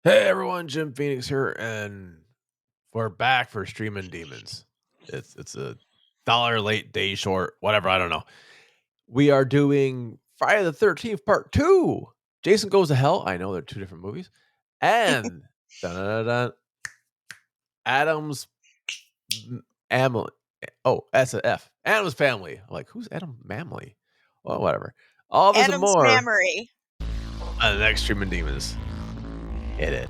Hey everyone, Jim Phoenix here, and we're back for streaming demons. It's a dollar late, day short, whatever. I don't know. We are doing Friday the 13th Part 2. Jason Goes to Hell. I know they're two different movies. And dun, dun, dun, dun, Addams Family. Oh, S-F. Addams Family. I'm like, who's Adam Family? Well, whatever. All this and Addams more Memory. on the next streaming demons. Hit it.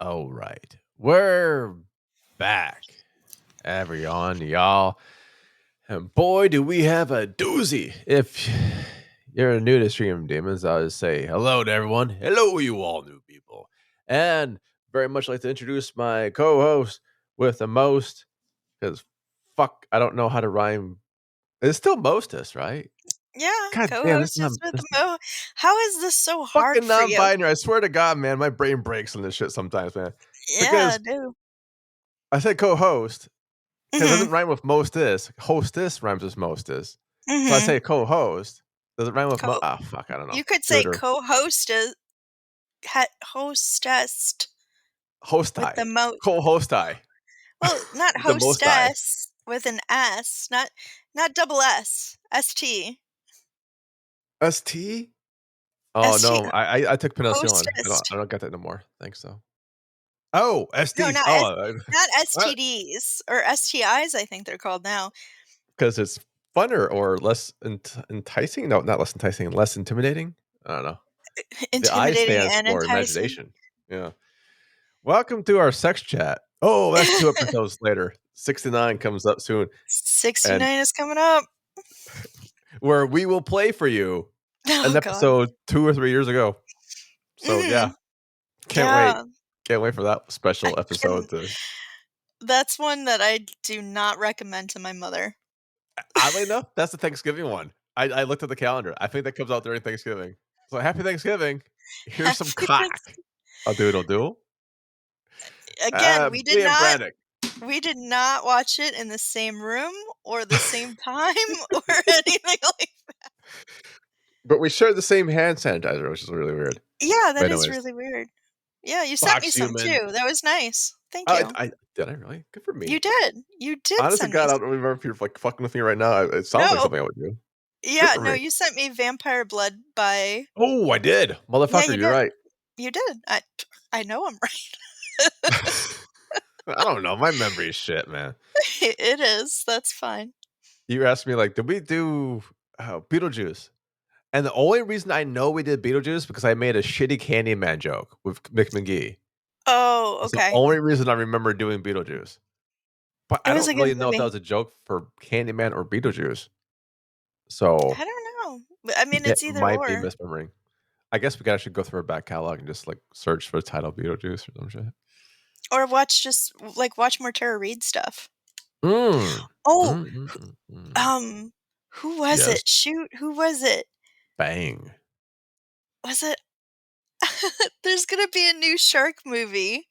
All right. We're back. Everyone, y'all. And boy, do we have a doozy. If you're new to Stream Demons, I'll just say hello to everyone. Hello, you all new people. And very much like to introduce my co-host with the most, because fuck, I don't know how to rhyme. It's still mostest, right? Yeah, God damn, it's not co-hostess with the mo. How is this so hard fucking for you? non-binary. I swear to God, man, my brain breaks on this shit sometimes, man. Yeah, Because dude. I said co-host, because it Mhm. doesn't rhyme with mostess. Hostess rhymes with mostess. So I Mhm. say co-host. Does it rhyme with Co- fuck, I don't know. you could say Tutor. co-hostess, hostess with the Hostai. mo. Co-hostai. Well, not The mostai. hostess with an S, not double S, ST. ST? Oh ST. no, I took penicillin. Hostess. I don't get that no more. Thanks though. Oh, No, STs. not Oh, not what? STDs or STIs. I think they're called now. Because it's funner or less enticing? No, not less enticing, less intimidating. I don't know. The I Intimidating stands and for enticing. imagination. Yeah. Welcome to our sex chat. Oh, that's 2 episodes later. 69 comes up soon, and 69 is coming up. where we will play for you Oh an god. episode 2 or 3 years ago. So, yeah, Mhm. can't wait. Yeah. Can't wait for that I special episode can to That's one that I do not recommend to my mother. oddly enough, that's the Thanksgiving one. I looked at the calendar. I think that comes out during Thanksgiving. So, happy Thanksgiving. Here's some Happy cock. Thanksgiving. A doodle do. Again, Liam Brannick. we did not watch it in the same room or the same time or anything like. But we shared the same hand sanitizer, which is really weird. Yeah, that But is anyways, really weird. Yeah, you sent me box some human. too. That was nice. Thank I you. I did I really? Good for me. You did. You did Honest to send me. God, I don't remember if you're, like, fucking with me right now. It sounds like No. something I would do. Good Yeah, for no, me. you sent me Vampire Blood by. Oh, I did. Yeah, Motherfucker, you you're did. right. You did. I know I'm right. I don't know. My memory is shit, man. It is. That's fine. You asked me, like, did we do Beetlejuice? And the only reason I know we did Beetlejuice because I made a shitty Candyman joke with Mick McGee. Oh, It's the okay. only reason I remember doing Beetlejuice. But It I was don't a good really know if that movie. was a joke for Candyman or Beetlejuice. So I don't know. I mean, it it's either might be or. misremembering. I guess we gotta should go through our back catalog and just, like, search for the title Beetlejuice or some shit. Or watch more Tara Reid stuff. Mm. Oh, Mm, mm, mm, mm. um, who was Yes. it? Shoot, who was it? Bang. Was it? There's gonna be a new shark movie,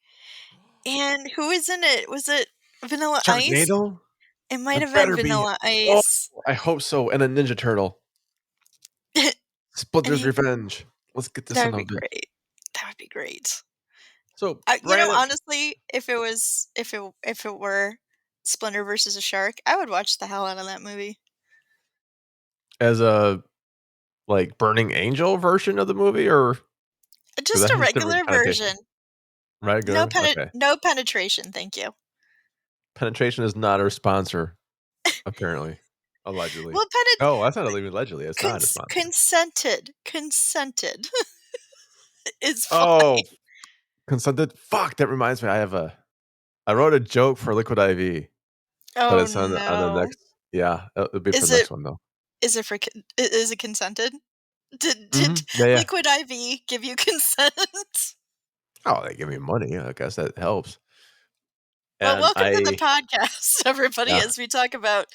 and who is in it? Was it Vanilla Ice? Sharknado? It might It have been better be. Vanilla Oh, Ice. I hope so, and a Ninja Turtle. And Splinter's he Revenge. Let's get this That son would be of a bitch. great. That would be great. So, Brandon, Honestly, if it were Splinter versus a shark, I would watch the hell out of that movie. as a, like, Burning Angel version of the movie, or because Just that a has different regular connotation. version. Regular? Okay. No penetration, thank you. Penetration is not our sponsor, apparently. Allegedly. Well, No, that's not even allegedly, it's not a sponsor. consented is fine. Oh, consented? Fuck, that reminds me, I wrote a joke for Liquid IV, but Oh, it's on the no. next Yeah, it'll be for Is the it next one, though. is it for is it consented? Did Mhm. Yeah, yeah. Liquid IV give you consent? Oh, they give me money, I guess that helps. Well, And welcome to the podcast, everybody, yeah. as we talk about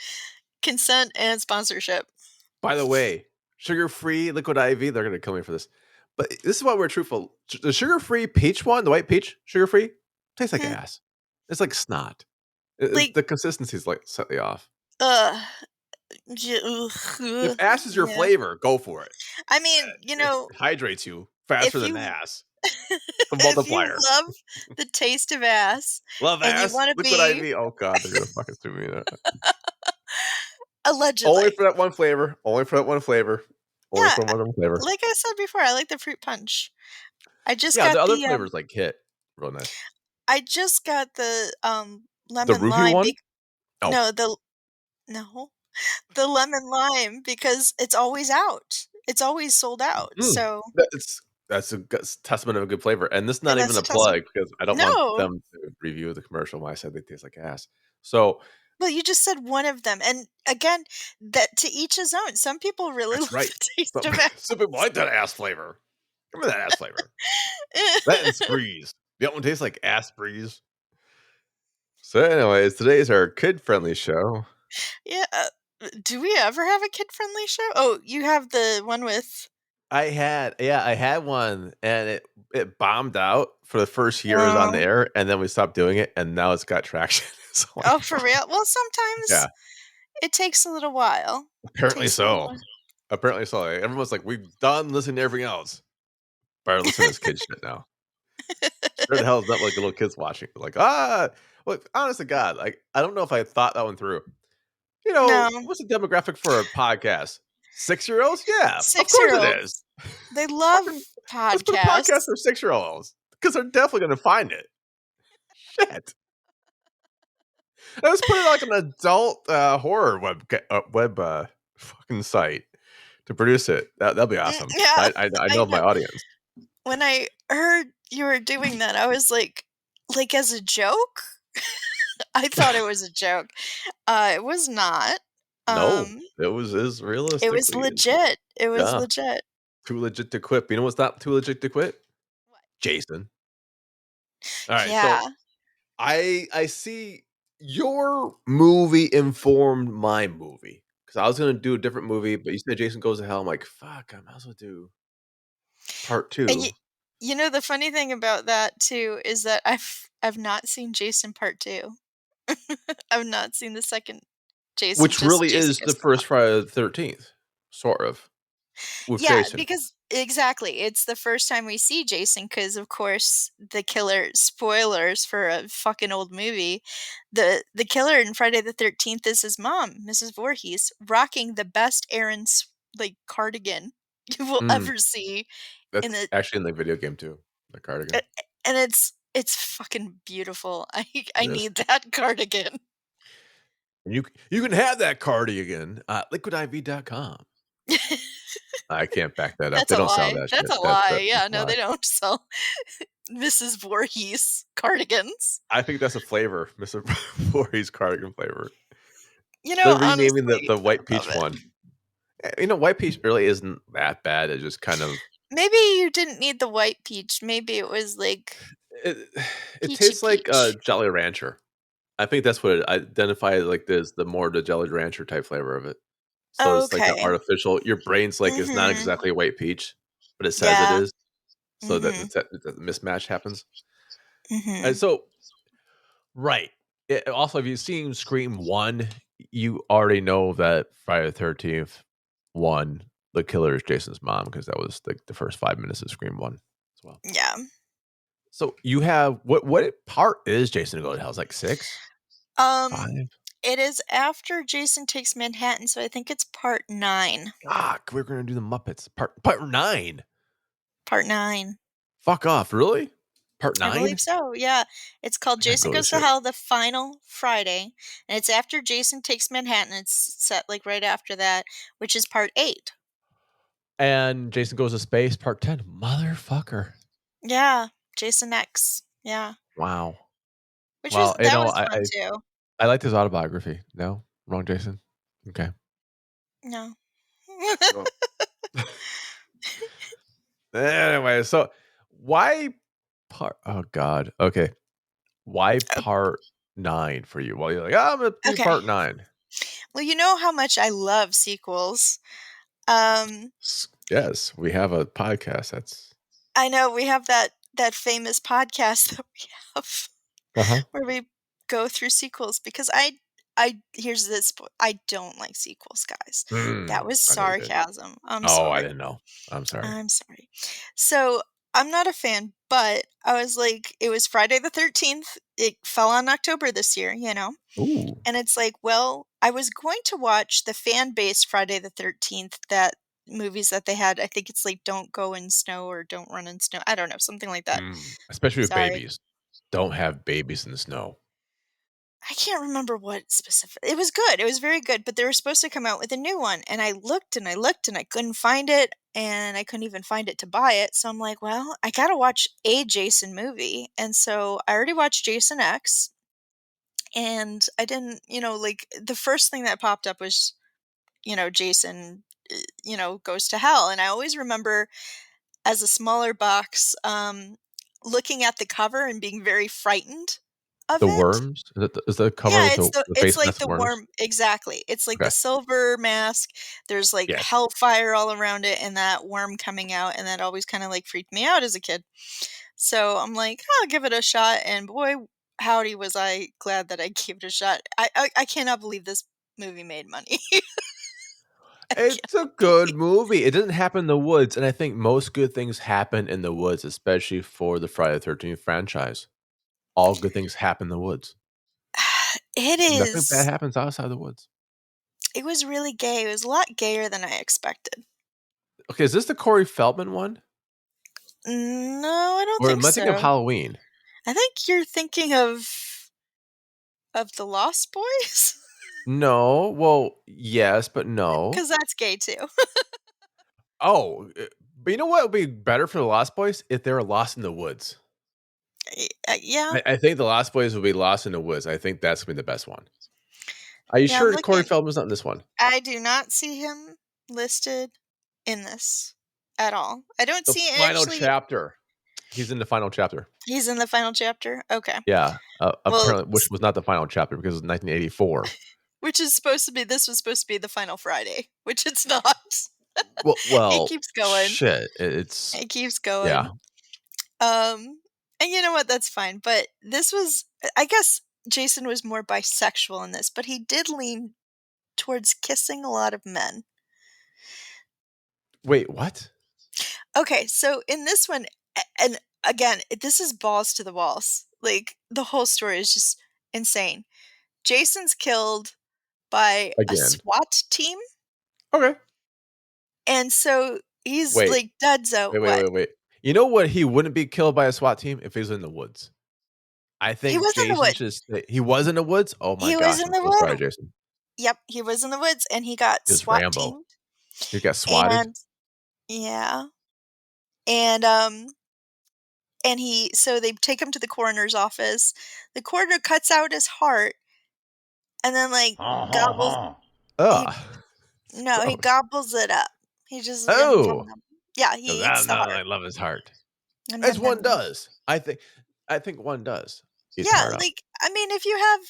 consent and sponsorship. By the way, sugar-free liquid IV, they're gonna kill me for this, but this is why we're truthful. The sugar-free peach one, the white peach, sugar-free, tastes like Hmm, ass. It's like snot. like, The consistency is, like, slightly off. ugh, If ass is your yeah. flavor, go for it. I mean, It hydrates you faster if than you ass. The if you multiplier. love the taste of ass Love and you ass, want to liquid be IV. Oh god, they're gonna fucking sue me. Only allegedly, for that one flavor. Only for that one flavor. Only yeah, for one flavor. like I said before, I like the fruit punch. I just Yeah, got the other the flavors like hit real nice. The lemon roofie lime. one? Oh. No, no, the lemon lime because it's always out. It's always sold out. Mm. So, That's a testament of a good flavor, and this is not and even that's a a plug testament. because I don't want No, them to review the commercial when I said they taste like ass. So, well, you just said one of them, and again, that to each his own. Some people really that's love right. the taste Some of some people like that ass flavor. Give me that ass flavor. That and Spreeze. The other one tastes like ass Spreeze. So anyways, today's our kid-friendly show. Yeah, do we ever have a kid-friendly show? Oh, you have the one with I had one and it bombed out for the first year it was on the oh, air, and then we stopped doing it, and now it's got traction. It's like, oh, for fuck. real? Well, Yeah, sometimes it takes a little while. It apparently takes a little so. while. Apparently so. Like, everyone's like, "We've done listening to everything else. Better listen to this kid shit now." Sure the hell is not like little kids watching. Like, look, honest to God, like, I don't know if I thought that one through. No, What's the demographic for a podcast? 6-year-olds? Yeah, of course it is. six-year-olds, they love Fucking let's put a podcast podcasts. for 6-year-olds because they're definitely gonna find it. Shit. Let's put it like an adult, horror fucking site to produce it. That'll be awesome. Yeah, I I know know. my audience. When I heard you were doing that, I was like, as a joke? I thought it was a joke. It was not. No, Um, it is it was realistically legit. It was yeah, legit. too legit to quit. You know what's not too legit to quit? What? Jason. Alright, so Yeah. I see your movie informed my movie because I was gonna do a different movie, but you said Jason Goes to Hell. I'm like, "Fuck, I might as well do part And 2." the funny thing about that too is that I've not seen Jason Part 2. I've not seen the second Jason, Which just really Jason is the Goes to first Hell. Friday the 13th, sort of, with Yeah, Jason. because exactly, it's the first time we see Jason because, of course, the killer spoilers for a fucking old movie, the killer in Friday the 13th is his mom, Mrs. Voorhees, rocking the best Aaron's, like, cardigan you will Mm, ever see in that's the actually in the video game too, the a cardigan. and it's fucking beautiful. I It is. need that cardigan. And you can have that cardigan at liquidiv.com. I can't back that up. That's They a don't sell lie. that That's shit. a lie. That's Yeah, a no, lie. they don't sell Mrs. Voorhees cardigans. I think that's a flavor, Mr. Voorhees cardigan flavor. They're renaming Honestly, the I white love peach it. one. White peach really isn't that bad. It just kind of Maybe you didn't need the white peach, maybe it was, like, it it peachy tastes like, peach. Jolly Rancher. I think that's what it identifies like this, the more the Jolly Rancher type flavor of it. So it's like an Okay. artificial your brain's like, it's not Mhm. exactly a white peach, but it says it Yeah. is, so that Mhm. the mismatch happens. And Mhm. so right. Also, if you've seen Scream 1, you already know that Friday the 13th 1, the killer is Jason's mom because that was, like, the first 5 minutes of Scream 1 as well. Yeah. So you have what part is Jason Go to Hell? It's like 6? Um, 5? it is after Jason Takes Manhattan, so I think it's part 9. We're gonna do the Muppets. Part 9? Part 9. Fuck off, really? Part I believe 9? so, yeah. It's called I gotta Jason go Goes this to shit. Hell: The Final Friday, and it's after Jason Takes Manhattan. It's set, like, right after that, which is part 8. And Jason Goes to Space, part 10. Motherfucker. Yeah, Jason X. Yeah, Wow. which was Well, that was fun too. I liked his autobiography. No? Wrong Jason? Okay. No. Well, anyway, so why oh god. Okay. Why part 9 for you? Well, you're like, "Oh, I'm gonna do Okay. part 9." Well, you know how much I love sequels. Um, Yes, we have a podcast that's I know we have that famous podcast that we have uh-huh. where we go through sequels because I here's this I don't like sequels, guys. That was I know you did. sarcasm. I'm Oh, I sorry. didn't know. I'm sorry. I'm sorry. So, I'm not a fan, but I was like, it was Friday the 13th. It fell on October this year, you know? Ooh. And it's like, well, I was going to watch the fan-based Friday the 13th, that movies that they had. I think it's like Don't Go in Snow or Don't Run in Snow. I don't know, something like that. Especially with Sorry. babies. Don't have babies in the snow. I can't remember what specific. It was good. It was very good, but they were supposed to come out with a new one, and I looked and I looked and I couldn't find it, and I couldn't even find it to buy it. So I'm like, well, I got to watch a Jason movie. And so I already watched Jason X, and I didn't, like the first thing that popped up was, Jason, goes to hell. And I always remember as a smaller box, looking at the cover and being very frightened of The it. worms? Is the cover Yeah, with it's the it's face like mask the of worms? worm, exactly. It's like the Okay. silver mask. There's like Yes. hellfire all around it and that worm coming out, and that always kind of like freaked me out as a kid. So I'm like, I'll give it a shot, and boy, howdy was I glad that I gave it a shot. I cannot believe this movie made money. I It's a cannot good believe movie. It doesn't happen in the woods, and I think most good things happen in the woods, especially for the Friday the 13th franchise. All good things happen in the woods. it Nothing bad is. happens outside the woods. It was really gay. It was a lot gayer than I expected. Okay, is this the Corey Feldman one? No, I don't Or think am I thinking of so. Halloween? I think you're thinking of the Lost Boys? No. Well, yes, but no. Because that's gay too. Oh, but you know what would be better for the Lost Boys? If they were lost in the woods. Yeah. I think the Lost Boys will be lost in the woods. I think that's gonna be the best one. Are you Yeah, I'm sure Corey looking. Feldman's not in this one? I do not see him listed in this at all. I don't The see it final actually. chapter. He's in the final chapter. He's in the final chapter? Okay. Yeah, Well, apparently, which was not the final chapter because it was 1984. which is supposed to be this was supposed to be the final Friday, which it's not. It Well, keeps going. shit, it's It keeps yeah. going. And you know what? That's fine. But this was, I guess Jason was more bisexual in this, but he did lean towards kissing a lot of men. Wait, what? Okay, so in this one, and again, this is balls to the walls. Like the whole story is just insane. Jason's killed by a Again. SWAT team, Okay. and so he's Wait, like Dudzo. What? wait. You know what? He wouldn't be killed by a SWAT team if he was in the woods. I He think was in the Jason woods. should stay he was in the woods? Oh my He was gosh, in I'm the so sorry, woods. Jason. Yep, he was in the woods, and he got He was SWAT Rambo. teamed. He got swatted? And yeah, and so they take him to the coroner's office. The coroner cuts out his heart and then like Haw, haw, gobbles. haw. He Ugh. It's No, he gross. gobbles it up. He just yum, yum, Oh! yum. Yeah, 'Cause he eats the I heart. love his heart. Yum, As yum, yum, one yum. does. I think one does. Eat the Yeah, heart up. like, I mean, if you have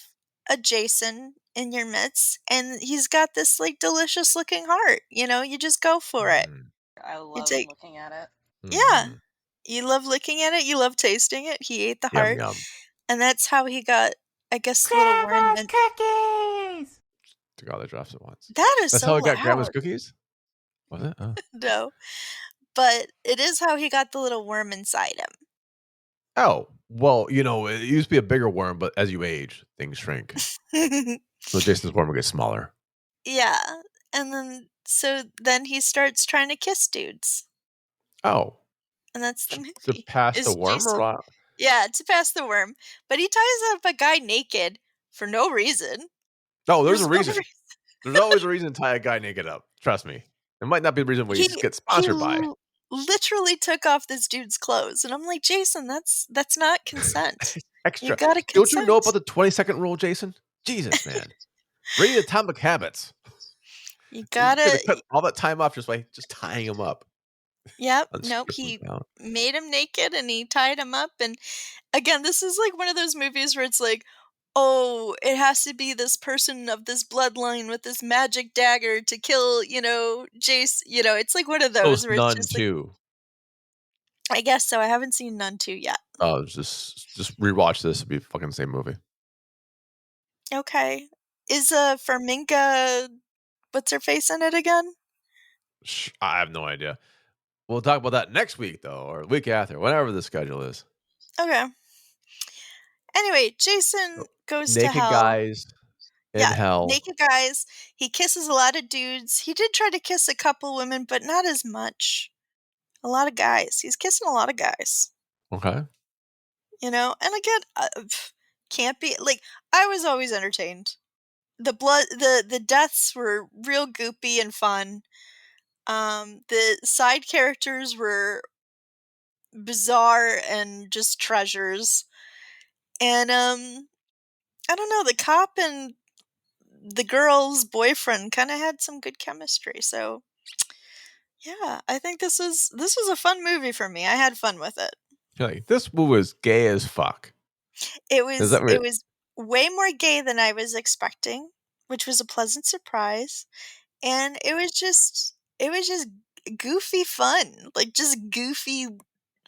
a Jason in your midst and he's got this, like, delicious looking heart, you just go for it. Mm, I You love take looking at it. Yeah. mhm. You love looking at it, you love tasting it. He ate the Yum, heart, yum. and that's how he got, I guess, the little worm Grandma's and cookies! Took all the drops at once. that is That's so how I got grandma's loud. cookies? Was it? Oh. No, but it is how he got the little worm inside Oh, well, it used to be a bigger worm, but as you age, things shrink. him. So Jason's worm will get smaller. Yeah, and then he starts trying to kiss dudes, Oh, and that's the to movie, pass the is worm or Jason. what? Yeah, to pass the worm, but he ties up a guy naked for no reason. No, there's a There's no reason. reason. There's always a reason to tie a guy naked up. Trust me. It might not be the reason we He get he sponsored by. literally took off this dude's clothes, and I'm like, "Jason, that's not consent. You Extra. gotta Don't you know about consent." the 20-second rule, Jason? Jesus, man. Read Atomic Habits. You You could have gotta cut all that time off just by just tying him up Yep, and nope, stripping him he down. made him naked and he tied him up, and again, this is like one of those movies where it's like, "Oh, it has to be this person of this bloodline with this magic dagger to kill, Jace," it's like one of So is those where it's Nun just like, too. I guess so, I haven't seen Nun 2 yet. Oh, just rewatch this, it'd be fucking same movie. Okay. Is, Farmiga what's her face in it again? I have no idea. We'll talk about that next week though, or the week after, whatever the schedule is. Okay. Anyway, So, Jason goes to naked hell. guys in Yeah, hell. naked guys. He kisses a lot of dudes. He did try to kiss a couple women, but not as much. A lot of guys. He's kissing a lot of guys, Okay. And again, can't be like I was always entertained. The deaths were real goopy and fun. The side characters were bizarre and just treasures. And I don't know, the cop and the girl's boyfriend kind of had some good chemistry. So, yeah, I think this was a fun movie for me. I had fun with it. You're like, this movie was gay as fuck. It Is was that what it was way more gay than I was expecting, which was a pleasant surprise. And it was just goofy fun. Like just goofy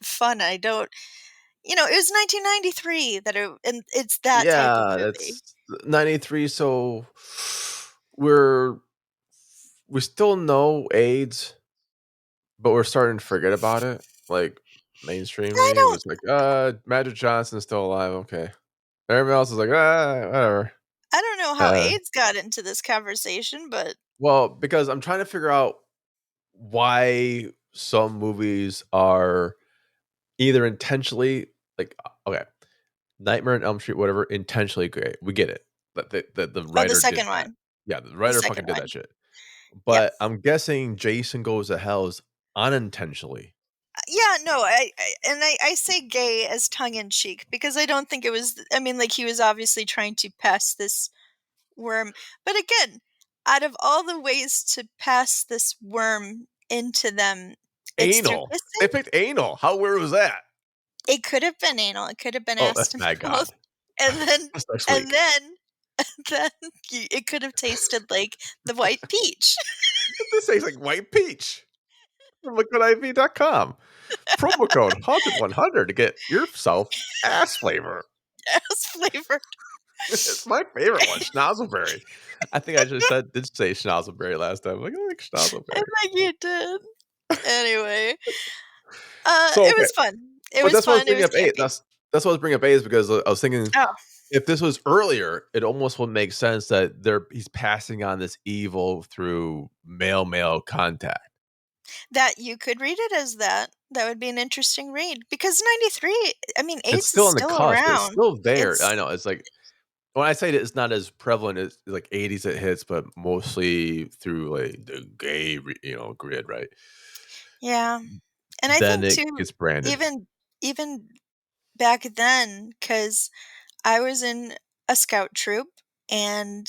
fun. I don't it was 1993 and it's that type of yeah, movie. that's 93, so we're we still know AIDS, but we're starting to forget about it. Like I mainstreamly, it don't was like, Magic Johnson's still alive, okay. Everyone else is like, whatever. I don't know how Uh, AIDS got into this conversation, but well, because I'm trying to figure out why some movies are either intentionally like okay, Nightmare on Elm Street, whatever, intentionally great. We get it. But the oh, the writer did second that. one. Yeah, the The writer second fucking did one. that shit. Yep. But I'm guessing Jason Goes to Hell is unintentionally. Yeah, no, I say gay as tongue in cheek because I don't think it was I mean, like, he was obviously trying to pass this worm. But again, out of all the ways to pass this worm into them, it's through Anal. They kissing? picked anal. How weird was that? It could have been anal, it could have been Oh, ass that's to Mad mouth, God. and then That's next and week. then then it could have tasted like the white peach. This tastes like white peach from liquidiv.com. Promo code HauntedMTL to get yourself ass flavor. Ass flavored. It's my favorite one, Schnozzleberry. I think I just did say Schnozzleberry last time. Like, I like I Schnozzleberry. think you did. Anyway, So, it okay. was fun. It But was that's what I was fun, it bringing was up 8. campy. That's what I was bringing up 8 is because I was thinking Oh, if this was earlier, it almost would make sense that he's passing on this evil through male contact. that you could read it as that. That would be an interesting read because 93, I mean, It's AIDS is still on the still cusp. It's around. still there. I It's know. It's like when I say that it's not as prevalent as like 80s it hits, but mostly through like the gay, grid, right? yeah. And I Then think it too, gets branded. even back then, because I was in a scout troop and,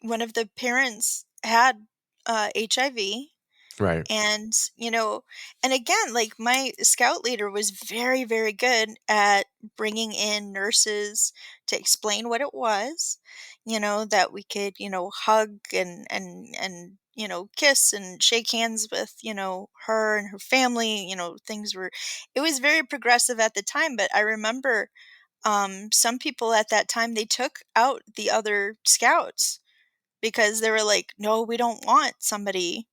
one of the parents had, HIV. Right. And, and again, like my scout leader was very, very good at bringing in nurses to explain what it was, that we could, hug and kiss and shake hands with, her and her family, it was very progressive at the time. But I remember some people at that time, they took out the other scouts because they were like, no, we don't want somebody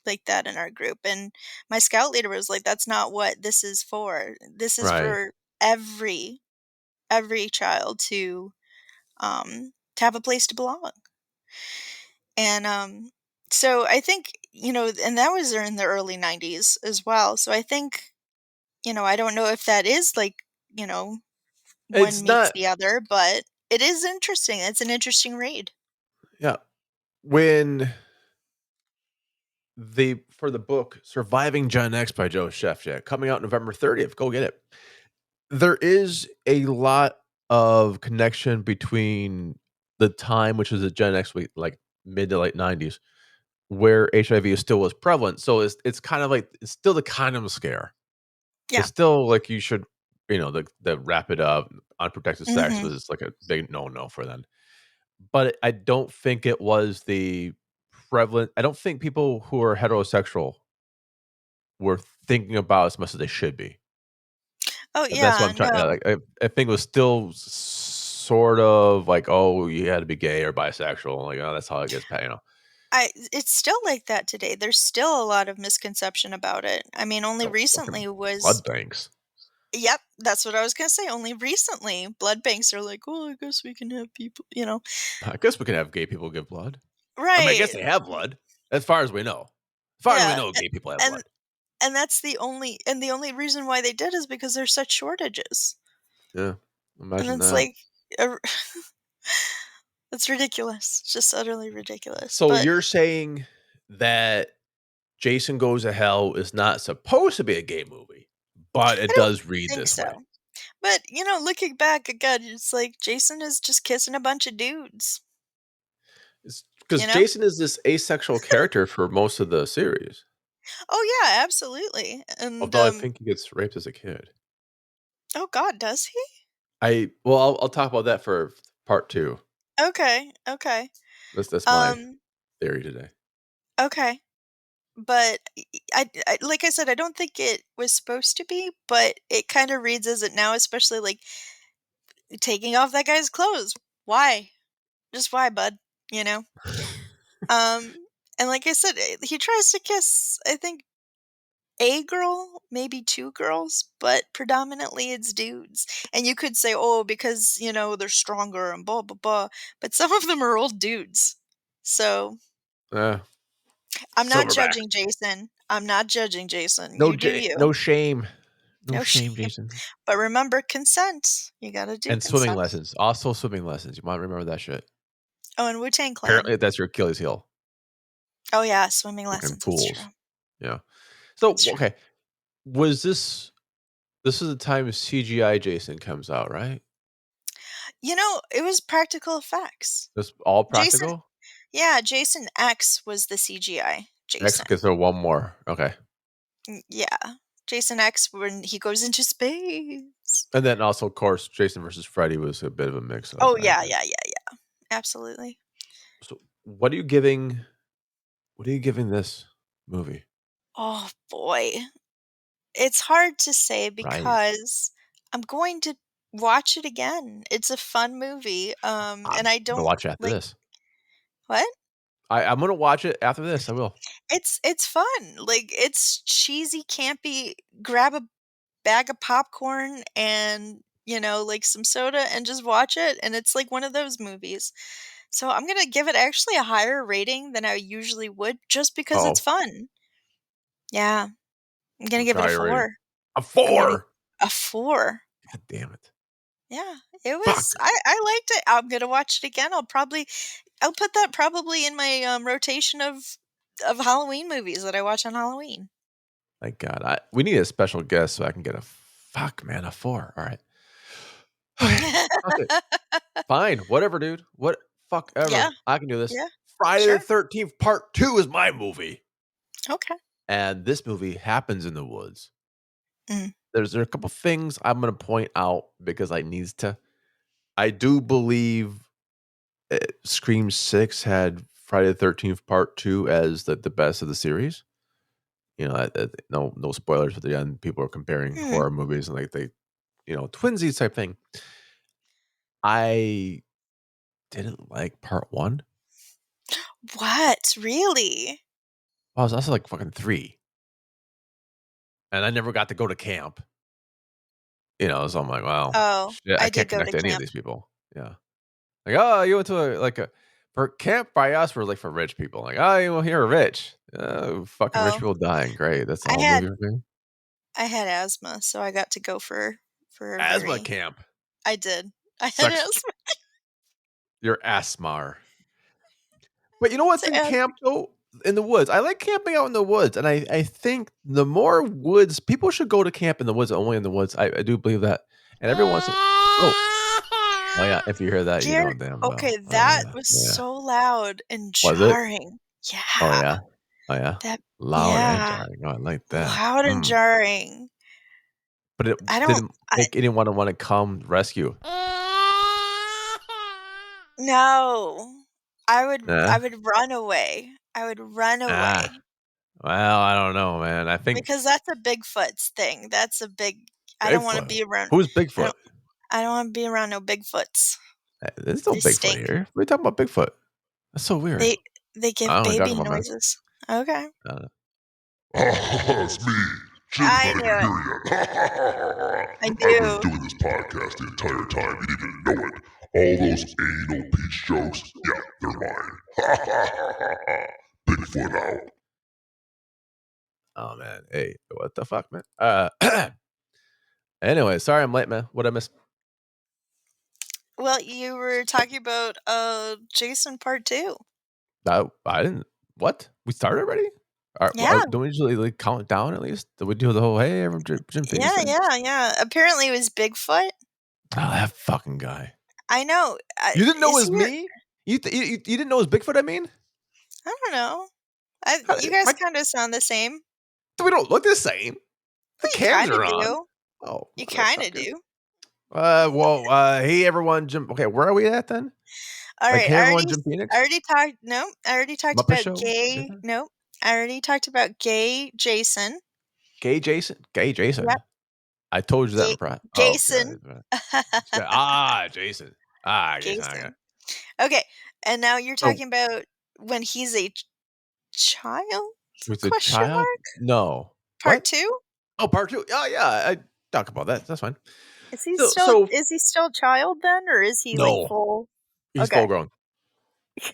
like that in our group. And my scout leader was like, that's not what this is for. This is Right. for every child to have a place to belong. And so I think, and that was in the early 90s as well. So I think, I don't know if that is like, you know, one It's meets not the other, but it is interesting. It's an interesting read. yeah. When for the book Surviving Gen X by Joe Shefchak coming out November 30th, go get it. There is a lot of connection between the time, which is a Gen X, like mid to late 90s, where HIV still was prevalent. So it's kind of like it's still the condom scare. Yeah. It's still like you should, the wrap it up, unprotected sex Mhm. was like a big no for them. But I don't think it was the prevalent. I don't think people who are heterosexual were thinking about as much as they should be. Oh, And that's what yeah, I'm trying. Yeah, no. like I think it was still sort of like, oh, you had to be gay or bisexual. Like, oh, that's how it gets. It's still like that today. There's still a lot of misconception about it. I mean, only Oh, fucking recently was. blood banks. Yep, that's what I was gonna say. Only recently, blood banks are like, "Oh, I guess we can have people," you know? I guess we can have gay people give blood. I mean, I guess Right. they have blood, as far as we know. As far as we Yeah, know, gay people have and blood. that's the only reason why they did is because there's such shortages. Yeah, And imagine it's that. like, uh, it's ridiculous. It's just utterly ridiculous. So But you're saying that Jason Goes to Hell is not supposed to be a gay movie, but it I don't does read think this way. so. But, looking back again, it's like Jason is just kissing a bunch of dudes, It's you because know? Jason is this asexual character for most of the series. Oh, yeah, absolutely. And, Although I think he gets raped as a kid. oh god, does he? I'll talk about that for part 2. Okay, okay. That's my Um, theory today. okay. But I like I said, I don't think it was supposed to be, but it kinda reads as it now, especially, like, taking off that guy's clothes. Why? Just why, bud? You know? Um, and like I said, he tries to kiss, I think, a girl, maybe 2 girls, but predominantly it's dudes. And you could say, "Oh, because, they're stronger and blah, blah, blah," but some of them are old dudes. So, Uh, I'm not Silverback. judging Jason. I'm not judging Jason. You do No you. shame. No No shame, shame. Jason. But remember consent. You gotta do And swimming consent. lessons. Also swimming lessons. You might remember that shit. Oh, and Wu-Tang Clan. Apparently, that's your Achilles heel. Oh, yeah, swimming Fucking lessons, that's fools. true. Yeah. So, That's true. okay. Was this is the time CGI Jason comes out, right? It was practical effects. This all Jason practical? Yeah, Jason X was the CGI X Jason. because there one more. Okay. Yeah. Jason X when he goes into space. And then also, of course, Jason versus Freddy was a bit of a mix up, Oh, I yeah, guess. yeah, yeah, yeah. Absolutely. So what are you giving this movie? Oh, boy. It's hard to say Right. because I'm going to watch it again. It's a fun movie, and I'm I gonna don't watch it after like. this. What? I'm gonna watch it after this. I will. It's fun. Like, it's cheesy, campy, grab a bag of popcorn and, like, some soda and just watch it, and it's like one of those movies. So, I'm gonna give it actually a higher rating than I usually would just because it's Oh, fun. Yeah. I'm gonna what's give your it a higher rating? 4. A I'm gonna 4. a 4. God damn it. Yeah, it was Fuck. I liked it. I'm gonna watch it again. I'll put that probably in my, rotation of Halloween movies that I watch on Halloween. Thank God. We need a special guest so I can get a fuck, man, a 4. All right. Okay. Fuck it. Fine. Whatever, dude. What fuck Yeah, ever. I can do this. yeah, Friday the sure. 13th Part 2 is my movie. Okay. And this movie happens in the woods. Mm, There are a couple things I'm gonna point out because I needs to. I do believe Scream 6 had Friday the 13th Part 2 as the best of the series. No spoilers at the end. People are comparing mhm. horror movies and like twinsies type thing. I didn't like part 1. What? Really? I was also like fucking 3, and I never got to go to camp. So I'm like, "Well, Oh, shit, I I can't did go connect to to any of camp. these people." Yeah. Like, "Oh, you went to a for camp by us were like for rich people." Like, "Oh, you're rich. Fucking rich Oh, people dying. Great. That's the I whole movie had for me." I had asthma, so I got to go for a Asthma very. camp. I did. I had Sucks. asthma. You're asthmar. But you know what's So, in camp though? In the woods. I like camping out in the woods, and I think the more woods people should go to camp in the woods, only in the woods. I do believe that. And every once in oh. Oh, yeah, if you hear that, you Jer know damn Okay, well. that Yeah, was yeah. so loud and Was it? jarring. Oh, Yeah, yeah? Oh, yeah? that Loud and yeah, jarring. Oh, I like that. loud and Mm. jarring. But it I don't didn't I make anyone wanna come rescue. No. I Nah? would run away. I would run Ah. away Well, I don't know, man. I think because that's a Bigfoot's thing. That's a big I don't wanna Bigfoot. be around Who's I Bigfoot? don't I don't wanna be around no Bigfoots. There's no They Bigfoot stink. here. What are you talking about Bigfoot? That's so weird. They they I give don't know what you're talking baby about, man. noises. Okay. Uh, It's me. Shit, it's I not knew even it. here yet. I I've been knew. doing this podcast the entire time. You didn't even know it. All those anal peach jokes, yeah, they're mine. Bigfoot out. oh, man. Hey, what the fuck, man? Anyway, sorry I'm late, man. What'd I miss? Well, you were talking about, Jason Part 2. I didn't what? We started already? Yeah. Don't we usually, like, count it down at least? Do we do the whole, "Hey, everyone, Jim Phoenix Yeah, thing?" yeah, yeah. Apparently it was Bigfoot. Oh, that fucking guy. I know. You didn't know it Is was he me? You didn't know it was Bigfoot, I mean? I don't know. How You guys my kinda sound the same. we don't look the same. The Well, you cams kinda are on. do. Oh, You kinda motherfucker. do. Well, hey, everyone, Jim okay, where are we at then? Like, Alright, "Hey, everyone, Jim I Phoenix?" already talked no, I already talked Muppet about Show? gay Different? nope. I already talked about gay Jason. Gay Jason? Gay Jason? Yep, I told you that in gay pri oh, Jason. okay. Jason. Jason, okay. Jason. Okay, and now you're So, talking about when he's a child? with a Question child? mark? No. Part What? 2? Oh, part 2? Oh, yeah, I talk about that, that's fine. So Is he still a child then, or is he, like, no, full he's full okay. grown.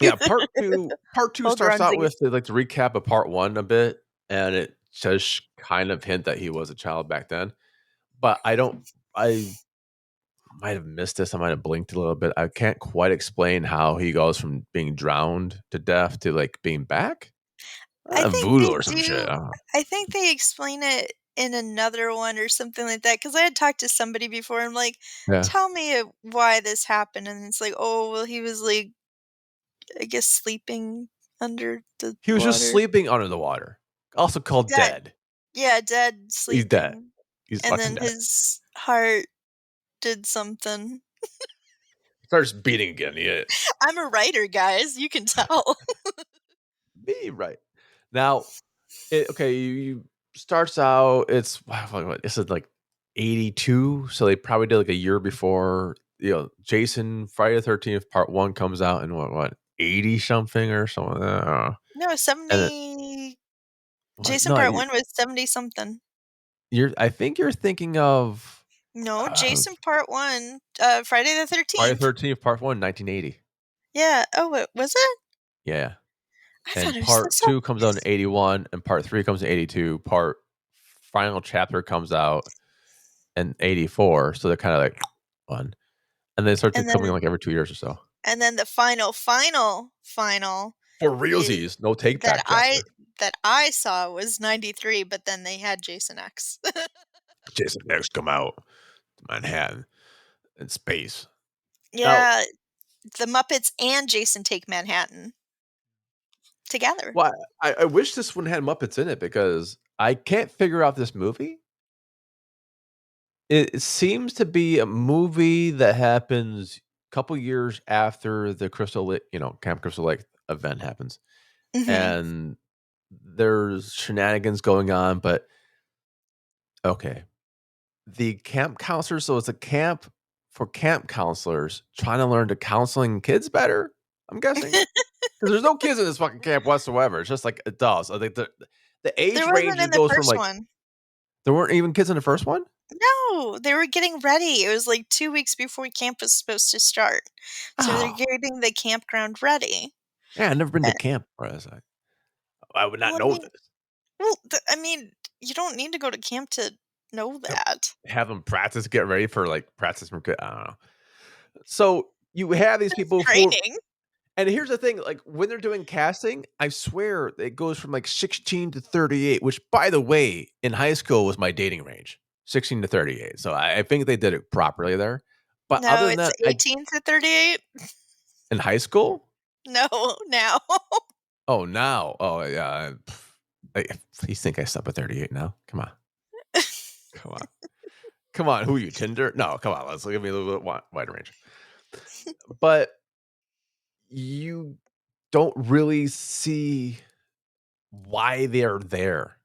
Yeah, part 2 Full starts grown out with Jason. the, like, the recap of part 1 a bit, and it does kind of hint that he was a child back then, but I might have missed this, I might have blinked a little bit, I can't quite explain how he goes from being drowned to death to, like, being back? I think Voodoo they or some shit, I do don't know. I think they explain it in another one or something like that. Because I had talked to somebody before, I'm like, Yeah. "Tell me why this happened," and it's like, "Oh, well, he was, like, I guess sleeping under the He was just water." sleeping under the water, also called Dead. dead. Yeah, dead He's dead. sleeping, He's and fucking then dead. his heart did something. Starts beating again, yeah. I'm a writer, guys, you can tell. Be right. Now, okay, you starts out, it's wow, what this is like 82, so they probably did like a year before, Jason Friday the 13th part 1 comes out in what, 80 something or something, I don't know. No, And then 70 what? Jason No, Part 1 was 70 something. I think you're thinking of, No, uh, Jason Part 1, Friday the Friday the 13th. 13th part 1, 1980. Yeah. Oh, was it? Yeah. I thought And it was the part 2 comes out in 70s. '81, and part 3 comes in '82. Final chapter comes out in '84, so they're kinda like one, and they start to And coming, then like, every 2 years or so. the final For is realsies, no take that back I chapter. that I saw was 93, but then they had Jason X. Jason X come out to Manhattan in space. Now, Yeah, the Muppets and Jason take Manhattan together. why I wish this one had Muppets in it because I can't figure out this movie. It seems to be a movie that happens a couple years after the Crystal Lake, Camp Crystal Lake event happens. Mhm. And there's shenanigans going on, but okay. The camp counselors, so it's a camp for camp counselors trying to learn to counseling kids better, I'm guessing? Because there's no kids in this fucking camp whatsoever. It's just like adults. I think the age There wasn't range in it the goes from first like one. there weren't even kids in the first one? No, they were getting ready. It was, like, 2 weeks before camp was supposed to start. So they're Oh, getting the campground ready. yeah, I've never been to Eh camp where I was like, I would not well, I know mean this. I mean, you don't need to go to camp to know To that. have them practice, get ready for like practice from I don't know. So you have these It's people for training. and here's the thing, like, when they're doing casting, I swear it goes from, like, 16 to 38, which, by the way, in high school was my dating range, 16 to 38, so I think they did it properly there, But No, other than it's that, 18 to 38. in high school? No, now. Oh, now. Oh, yeah. You think I stop at 38 now? Come on. Come on. Come on. Who are you, Tinder? No, come on. Let's give me a little bit wider range. But you don't really see why they're there.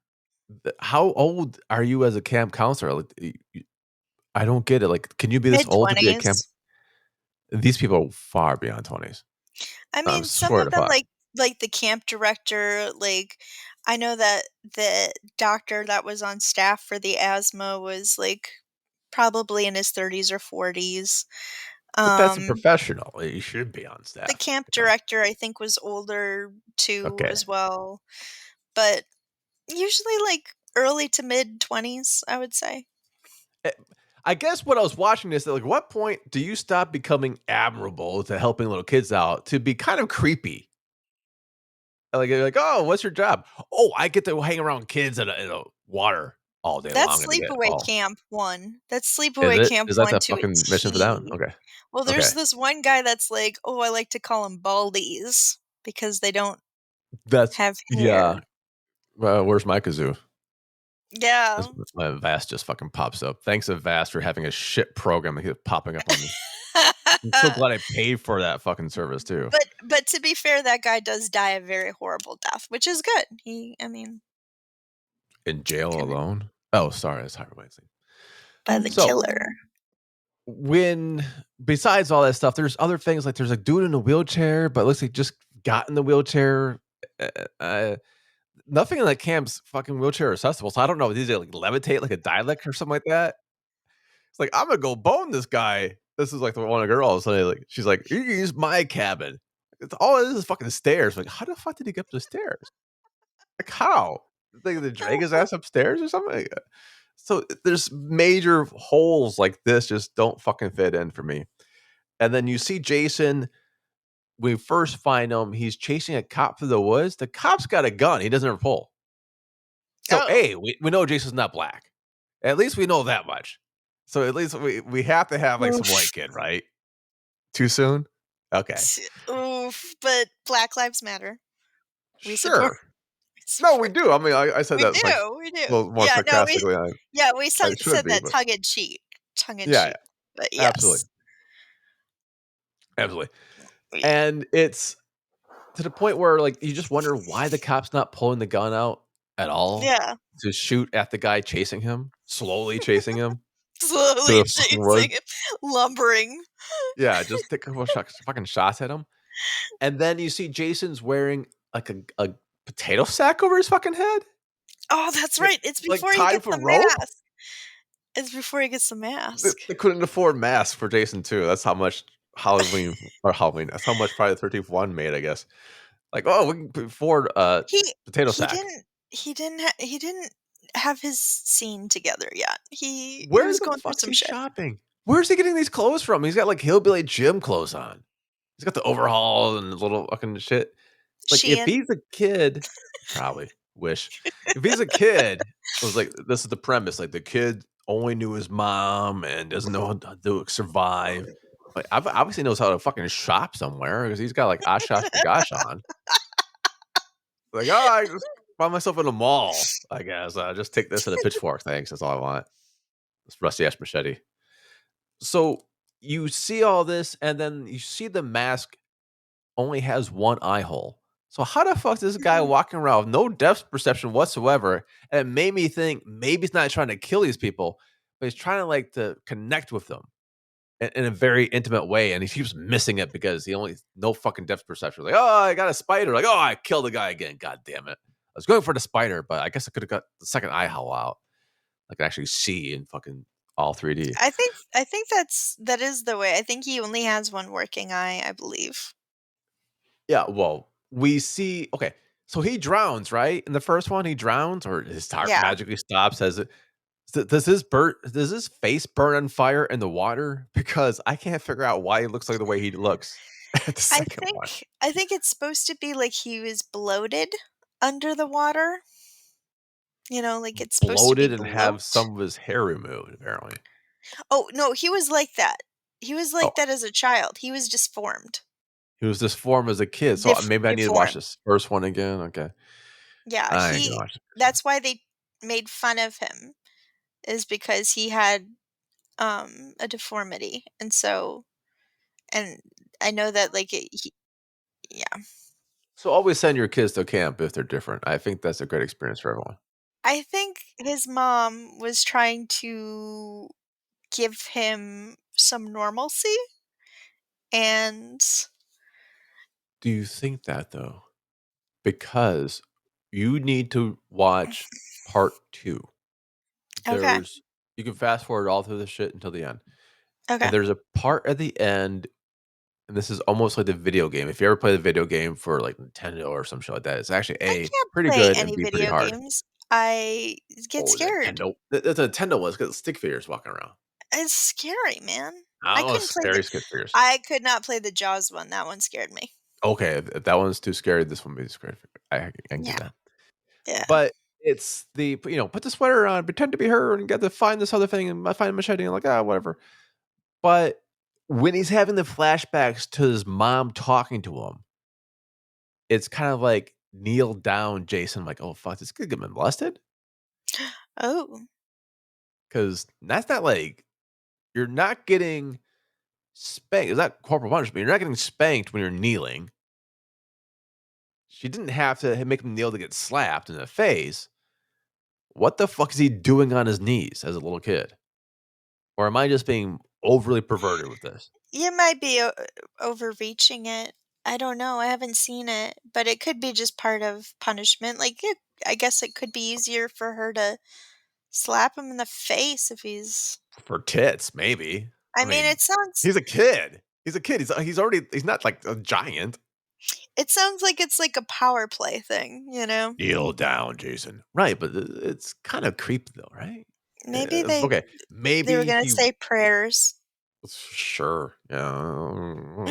How old are you as a camp counselor? Like, I don't get it. Like, can you be this old to be a camp? Mid-20s. These people are far beyond 20s. I I mean, some swear of to them, fuck. like the camp director, like, I know that the doctor that was on staff for the asthma was, like, probably in his 30s or 40s. But that's a Um, professional. You should be on the staff. camp You know? director, I think, was older too Okay. as well, but usually, like, early to mid-20s, I would say. Eh, I guess what I was watching is that, like, what point do you stop becoming admirable to helping little kids out to be kind of creepy? Like, you're like, oh, what's your job? Oh, I get to hang around kids in a water all day long That's and get Sleepaway all. Camp 1. That's Is Sleepaway it? Camp Is that 1 the to a fucking mission for that one? T. Okay. Well, Okay. there's this one guy that's like, "Oh, I like to call them baldies because they don't That's have yeah. hair." Where's my kazoo? Yeah. My Avast just fucking pops up. Thanks, Avast, for having a shit program that keeps popping up on me. I'm so glad I paid for that fucking service too. But to be fair, that guy does die a very horrible death, which is good. I mean, In jail kinda alone? Oh, sorry, that's Harvey Weinstein. by the So killer. when besides all that stuff, there's other things like there's a dude in a wheelchair, but it looks like he just got in the wheelchair. Uh, uh, Nothing in that camp's fucking wheelchair accessible. So I don't know. Did they like levitate like a dialect or something like that? It's like I'm gonna go bone this guy. This is like the one girl. So like she's like, you can use my cabin. It's all this is fucking stairs. Like, how the fuck did he get up the stairs? Like how? They drag his ass upstairs or something? So there's major holes like this just don't fucking fit in for me. And then you see Jason, we first find him, he's chasing a cop through the woods. The cop's got a gun. He doesn't ever pull. So Oh. A, we know Jason's not black. At least we know that much. So at least we have to have like some white Oof. kid, right? Too soon? Okay. Oof, but Black Lives Matter. We support Sure. we No, we support do. I mean, I said We that like do, we do. a little more Yeah, no, we sarcastically. yeah, we I should said be, that but tongue in yeah, cheek, but absolutely. yes. Absolutely. We And it's to the point where, like, you just wonder why the cop's not pulling the gun out at all yeah. to shoot at the guy chasing him, slowly chasing him Slowly through the fucking chasing woods. him, lumbering. Yeah, just take a couple shots fucking shots at him. And then you see Jason's wearing, like, a potato sack over his fucking head? Oh, that's Like right, it's like, before he tied gets with a the rope? mask. It's before he gets the They mask. they couldn't afford masks for Jason too. That's how much Halloween, that's how much Friday the 13th 1 made, I guess. Like, "Oh, we can afford a potato He sack." didn't he didn't have his scene together yet. He Where was the going through fuck's some he shit. shopping? Where's he getting these clothes from? He's got, like, hillbilly gym clothes on. He's got the overall and the little fucking shit. Like, if Shein. he's a kid probably, wish. If he's a kid, it was like, this is the premise, like, the kid only knew his mom and doesn't know how to survive. Like, obviously knows how to fucking shop somewhere because 'cause he's got, like, OshKosh B'gosh on. Like, "Oh, I just found myself in a mall, I guess. Just take this and a pitchfork, thanks. That's all I want. This rusty ass machete." So you see all this, and then you see the mask only has one eye hole. So how the fuck is this guy Mhm. walking around with no depth perception whatsoever? And it made me think maybe he's not trying to kill these people, but he's trying to like to connect with them in a very intimate way. And he keeps missing it because he only no fucking depth perception. Like, oh, I got a spider. Like, oh, I killed the guy again. God damn it. I was going for the spider, but I guess I could have got the second eye hole out. I can actually see in fucking all 3D. I think that is the way. I think he only has one working eye, I believe. Yeah, well, we see okay, so he drowns, right? In the first one, he drowns or his heart Yeah. magically stops as it does his face burn on fire in the water? Because I can't figure out why he looks like the way he looks at the second one. I think it's supposed to be like he was bloated under the water. You know, like it's supposed to be Bloated and have bloat. some of his hair removed, apparently. Oh, no, he was like that. He was Oh, like that as a child. He was disformed. he was disformed as a kid, so maybe I need to watch Deformed. this first one again. Okay, Yeah, I ain't gonna watch it. that's why they made fun of him, is because he had, a deformity, and so and I know that, like, yeah. So always send your kids to camp if they're different. I think that's a great experience for everyone. I think his mom was trying to give him some normalcy, and Do you think that though? Because you need to watch part 2. okay, There's you can fast forward all through the shit until the end. And okay. there's a part at the end, and this is almost like the video game. If you ever play the video game for like Nintendo or some shit like that, it's actually I A, can't pretty play good and any B, pretty video hard. games. I get Oh, scared. Nintendo. The Nintendo was because stick figures walking around. It's scary, man. I I don't know, couldn't play the scary stick figures. I could not play the Jaws one, that one scared me. Okay, if that one's too scary, this one be scary. I can get Yeah, that. yeah. But it's put the sweater on, pretend to be her, and get to find this other thing, and I find a machete, and like, whatever. But when he's having the flashbacks to his mom talking to him, it's kind of like kneel down, Jason, like, oh fuck, this kid get molested? Oh, Because that's not like you're not getting spanked. It's not corporal punishment. You're not getting spanked when you're kneeling. She didn't have to make him kneel to get slapped in the face. What the fuck is he doing on his knees as a little kid? Or am I just being overly perverted with this? you might be overreaching it. I don't know, I haven't seen it, but it could be just part of punishment, like, I guess it could be easier for her to slap him in the face if he's For tits, maybe. I I mean, mean, he's a kid. He's a kid. He's not like a giant. it sounds like it's like a power play thing, you know? Kneel down, Jason. Right, but it's kind of creepy though, right? Maybe Okay, they were maybe gonna he say prayers. sure. Yeah.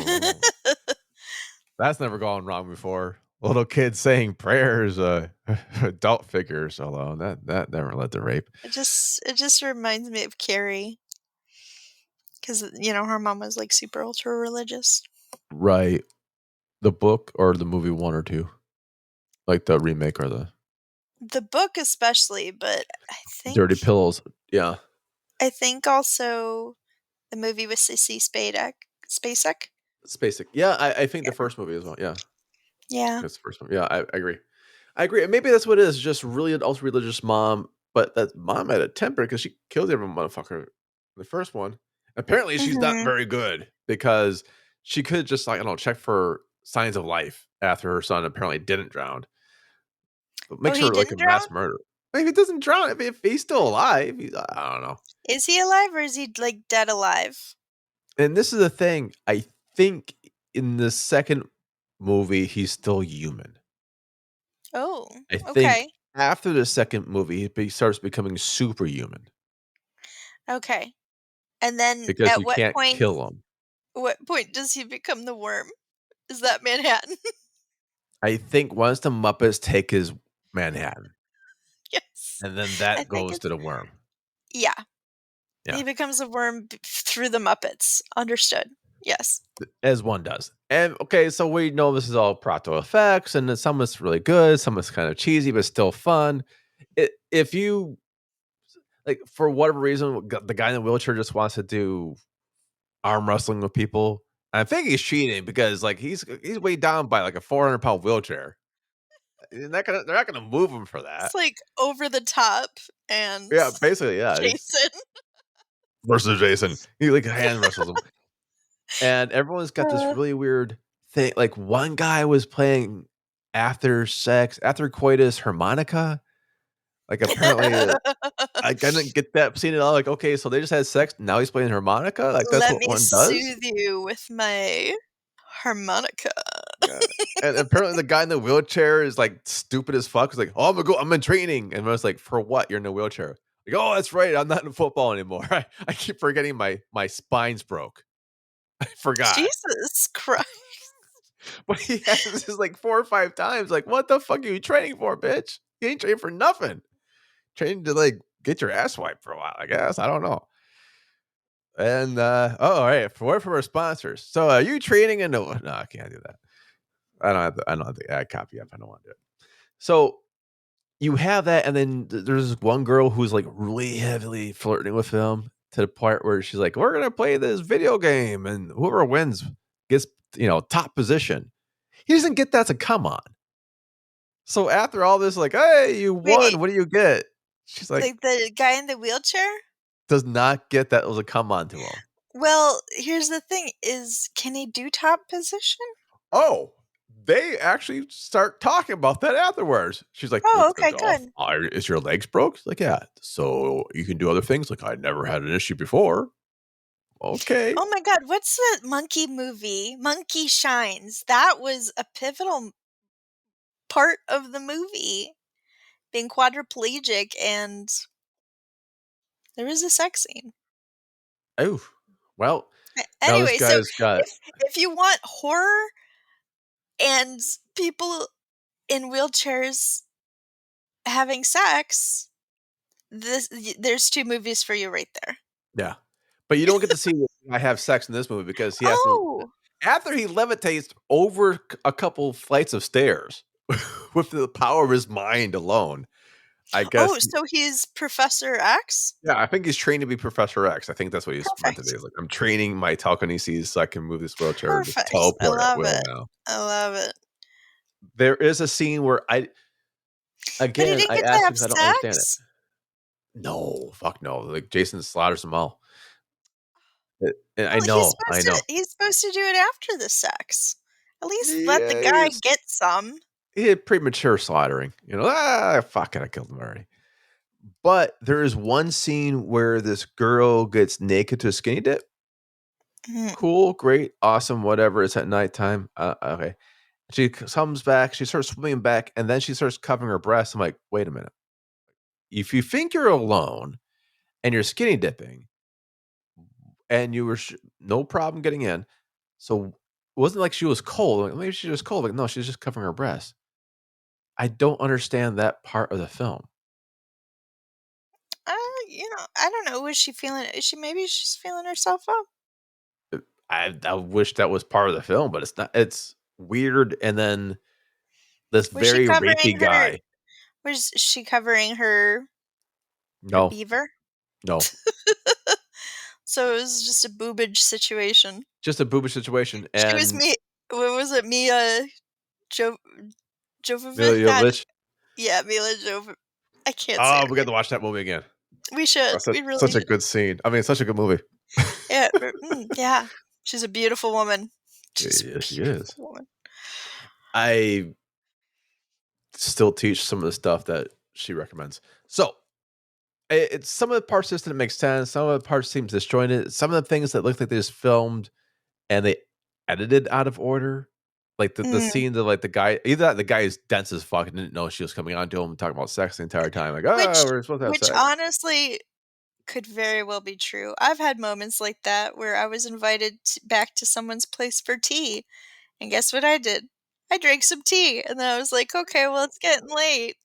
That's never gone wrong before. Little kids saying prayers, adult figures, although that never led to rape. It just reminds me of Carrie, because her mom was, like, super ultra religious. Right. The book or the movie 1 or 2? Like the remake or the The book especially, but Dirty Pillows. Yeah. I think also the movie with Sissy Spacek? It's basic. Yeah, I think the Yeah. first movie as well. Yeah. Yeah. That's the first one. Yeah, I agree. I agree. And maybe that's what it is. Just really an ultra religious mom, but that mom had a temper because she killed every motherfucker in the first one. Apparently, she's not Mhm. very good because she could just like I don't know, check for signs of life after her son apparently didn't drown, but Oh, makes he her like a didn't drown? mass murderer. Maybe he doesn't drown. If he's still alive, I don't know. Is he alive or is he, like, dead alive? And this is the thing. I think in the second movie, he's still human. Oh, I think okay. after the second movie, he starts becoming superhuman Okay. And then because at you can't kill him. what point does he become the worm? Is that Manhattan? I think once the Muppets take his Manhattan, Yes. and then I that think goes to it's the worm. yeah. Yeah, He becomes a worm through the Muppets. Understood. Yes. as one does. And okay, so we know this is all Prato effects, and then some of it's really good, some of it's kind of cheesy, but still fun. If you like, for whatever reason, the guy in the wheelchair just wants to do arm wrestling with people. I think he's cheating because like he's weighed down by like a 400-pound wheelchair. They're not gonna move him for It's that. like over the top and Yeah, basically, yeah. He's Jason. versus Jason. He like hand wrestles him. And everyone's got this Uh, really weird thing. Like one guy was playing after sex, after coitus harmonica. Like apparently I didn't get that scene at all. Like, okay, so they just had sex. Now he's playing harmonica. Like that's Let what me one does. soothe you with my harmonica. Yeah. And apparently the guy in the wheelchair is like stupid as fuck. He's like, oh, I'm in training. And I was like, for what? You're in a wheelchair. Like, oh, that's right. I'm not in football anymore. I keep forgetting my spine's broke. I forgot. Jesus Christ. But he has this like 4 or 5 times. Like, what the fuck are you training for, bitch? You ain't training for nothing. Training to like get your ass wiped for a while, I guess. I don't know. And all right, for word from our sponsors. So are you training in no, I can't do that. I don't have the ad copy up. I don't want to do it. So you have that, and then there's this one girl who's like really heavily flirting with him to the point where she's like, "We're gonna play this video game, and whoever wins gets top position." He doesn't get that to come on. So after all this, like, "Hey, you Wait, won. What do you get?" She's like, like the guy in the wheelchair? does not get that was a come on to him. Well, here's the thing is, can he do top position? Oh, they actually start talking about that afterwards. She's like, Oh, okay, good. Is your legs broke?" She's like, "Yeah." "So you can do other things?" Like, "I never had an issue before." Okay. Oh my god, what's the monkey movie? Monkey Shines. That was a pivotal part of the movie. Being quadriplegic, and there was a sex scene. Oh, well, now this Anyway, so guy's got if you want horror and people in wheelchairs having sex, there's 2 movies for you right there. yeah. But you don't get to see the guy have sex in this movie because he has to Oh! after he levitates over a couple flights of stairs with the power of his mind alone, I guess Oh, so he's Professor X? yeah, I think he's trained to be Professor X. I think that's what he's meant to be. Perfect. He's like, "I'm training my telekinesis so I can move this wheelchair and just Perfect. I teleport at love will it. now." I love it. There is a scene where But he again, didn't I get to asked have because I don't understand it. sex? No, fuck no, like, Jason slaughters them all. And I Well, know, I know. he's supposed to do it after the sex. At least let the Yeah, guy get some. he had premature slaughtering, fuck it, I killed him already. But there is one scene where this girl gets naked to a skinny dip. Mhm. Cool, great, awesome, whatever, it's at nighttime, okay. She comes back, she starts swimming back, and then she starts covering her breasts. I'm like, "Wait a minute. If you think you're alone and you're skinny dipping and you were no problem getting in, so it wasn't like she was cold. Like, maybe she was cold. Like, no, she's just covering her breasts. I don't understand that part of the film. Uh, I don't know. Was she feeling? Is she maybe she's feeling herself up? I wish that was part of the film, but it's not. It's weird. And then this Was she very covering rapey her? guy. Was she covering her No, beaver? no, So it was just a boobage situation. just a boobish situation. She was And me. What was it? Mia jo- Mila Jovovich. God, Jovovich. yeah, Mila Jovovich. I can't say Oh, her we got name. to watch that movie again. We should. That's We really such a should. good scene. I mean, it's such a good movie. Yeah, yeah. She's a beautiful woman. She's a Yes, she is. beautiful woman. I still teach some of the stuff that she recommends. So it's some of the parts just didn't make sense. Some of the parts seems disjointed. Some of the things that look like they just filmed and they edited out of order. Like the Mm. scene that like the guy either that the guy is dense as fuck and didn't know she was coming on to him and talking about sex the entire time. Like, oh, Which we're supposed to have which sex. honestly could very well be true. I've had moments like that where I was invited back to someone's place for tea, and guess what I did? I drank some tea, and then I was like, "Okay, well, it's getting late."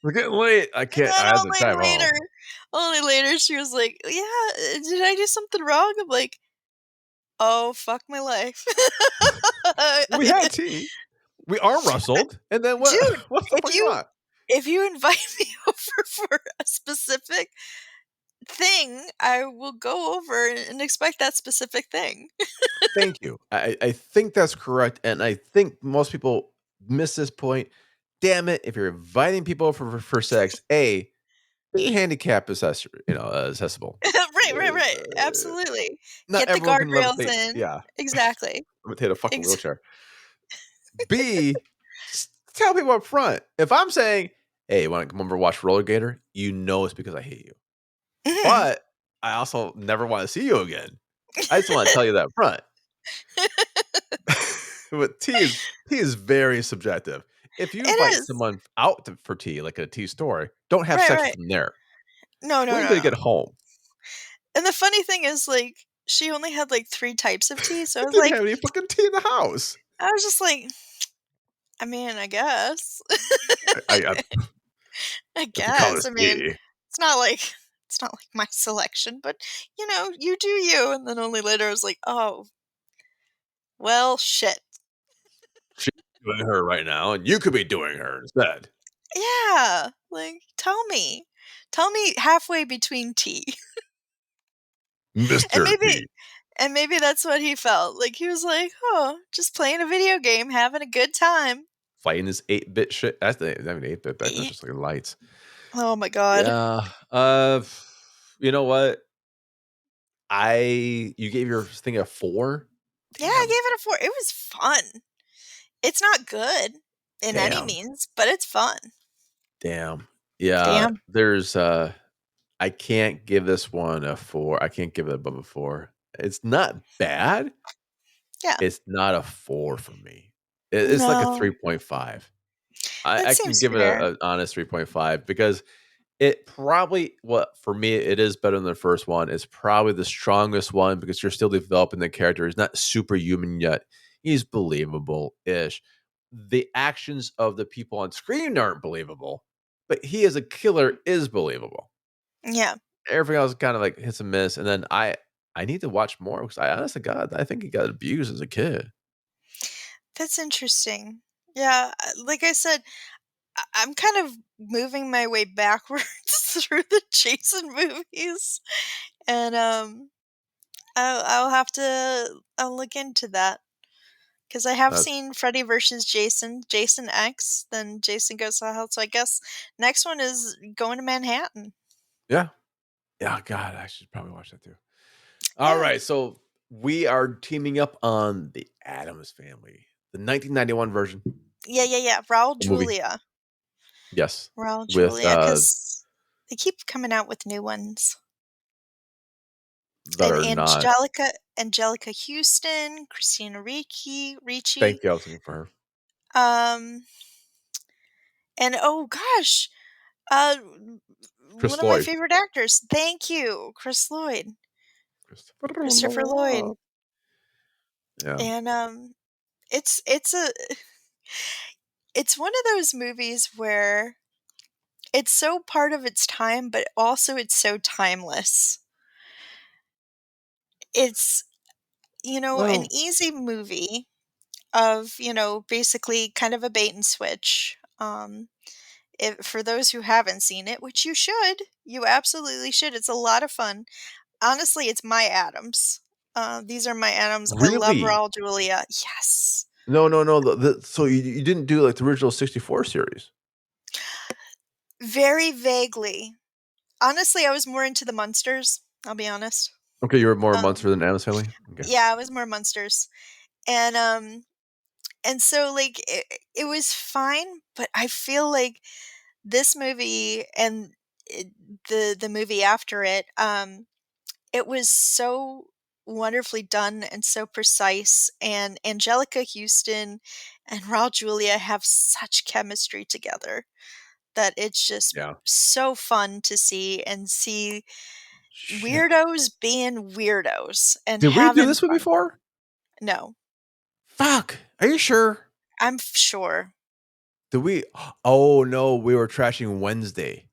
We're getting late. I And can't. then I have to drive home. only later, she was like, "Yeah, did I do something wrong?" I'm like, "Oh, fuck my life." We had tea. We arm wrestled, and then what? Dude, What the if fuck you you want? if you invite me over for a specific thing, I will go over and expect that specific thing. Thank you. I think that's correct, and I think most people miss this point. Damn it! If you're inviting people for sex, be handicap accessible. Right, absolutely. Not Get the everyone can guardrails levitate. in. Yeah, Exactly. levitate a fucking Ex wheelchair. B, tell people up front. If I'm saying, "Hey, you want to come over and watch Roller Gator?" You know it's because I hate you. Mhm. But I also never want to see you again. I just want to tell you that up front. But tea is very subjective. If you It invite is. someone out for tea, like at a tea store, don't have Right, sex with right. them there. No, no, Wait no, until you no. get home. And the funny thing is, like, she only had, like, 3 types of tea, so You didn't have any fucking tea in the house. I was just like, I mean, I guess. I I if you call guess. this I mean, tea. it's not like it's not like my selection, but you do you. And then only later I was like, oh, well, shit. She's doing her right now, and you could be doing her instead. Yeah, like tell me halfway between tea. and Mr. maybe D. and maybe that's what he felt. Like he was like, "Oh, just playing a video game, having a good time." Fighting this 8-bit shit. That's the 8-bit back then, Eh, just like lights. Oh my god. Yeah. You know what? You gave your thing a 4? Yeah, I Damn. gave it a 4. It was fun. It's not good in any Damn. means, but it's fun. Damn. Yeah, Damn. I can't give this one a 4. I can't give it above a 4. It's not bad. Yeah. It's not a 4 for me. It's like a No, 3.5. I that I can seems give it fair. an honest 3.5 because it probably for me, it is better than the first one. It's probably the strongest one because you're still developing the character. He's not superhuman yet. He's believable-ish. The actions of the people on screen aren't believable, but he as a killer is believable. Yeah, Everything else kind of like hits and miss. And then I need to watch more because I honestly God, I think he got abused as a kid. that's interesting. Yeah, like I said, I'm kind of moving my way backwards through the Jason movies, and I'll have to I'll look into that because I have Uh, seen Freddy versus Jason, Jason X, then Jason Goes to Hell. So I guess next one is going to Manhattan. yeah. Yeah, God, I should probably watch that too. All Yeah, right, so we are teaming up on the Addams Family, the 1991 version, yeah. Raul the movie. Julia, Yes, Raul with Julia, because they keep coming out with new ones. that And are not. Angelica Houston, Christina Ricci, Thank you. I was looking for her. um, and oh gosh, one Chris of my Lloyd. favorite actors. Thank you, Chris Lloyd, Christopher Christopher Lloyd, Lloyd. Yeah. and it's one of those movies where it's so part of its time, but also it's so timeless. It's an Well, easy movie of basically kind of a bait and switch. For those who haven't seen it, which you absolutely should. It's a lot of fun. Honestly, it's my Addams. These are my Addams. I love really? Raul Julia. Yes. No, no, no. So you didn't do like the original 64 series. Very vaguely. Honestly, I was more into the Munsters, I'll be honest. Okay, you were more a monster Um, than Addams Family. Okay. yeah, I was more Munsters. And so like it was fine, but I feel like this movie and it, the movie after it, it was so wonderfully done and so precise, and Angelica Houston and Raul Julia have such chemistry together that it's just Yeah. so fun to see Shit. weirdos being weirdos and Did we do having this one fun. before? No, Fuck. Are you sure? I'm sure. Did we? Oh no, we were trashing Wednesday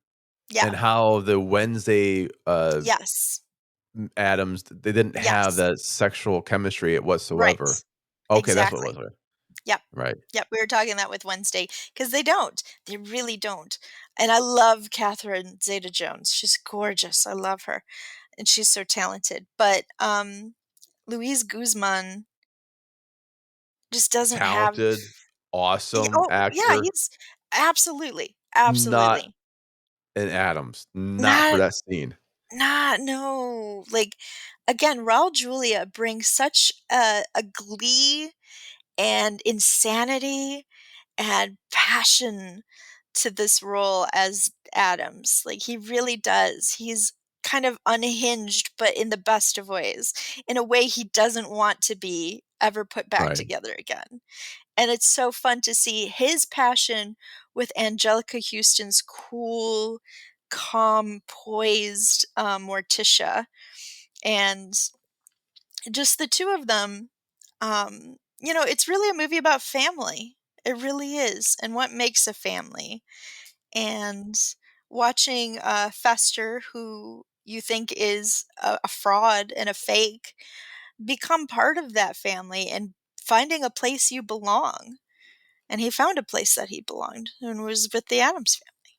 Yeah. and how the Wednesday Yes. Adams they didn't have Yes. that sexual chemistry whatsoever. Right. Okay, that's what it Exactly. was. Okay. Yep. Right. Yep. We were talking that with Wednesday because they don't. They really don't. And I love Catherine Zeta Jones. She's gorgeous. I love her. And she's so talented. But Luis Guzman just doesn't have. Talented, awesome Oh, yeah, actor, he's absolutely. not Absolutely. an Adams, not for Not that scene. not no. Like again, Raul Julia brings such a glee and insanity and passion to this role as Adams. Like he really does. He's kind of unhinged, but in the best of ways, in a way he doesn't want to be ever put back Right, together again. And it's so fun to see his passion with Angelica Houston's cool, calm, poised Morticia. And just the two of them, it's really a movie about family. It really is. And what makes a family. And watching Fester, who you think is a fraud and a fake, become part of that family and finding a place you belong. And he found a place that he belonged and was with the Addams family.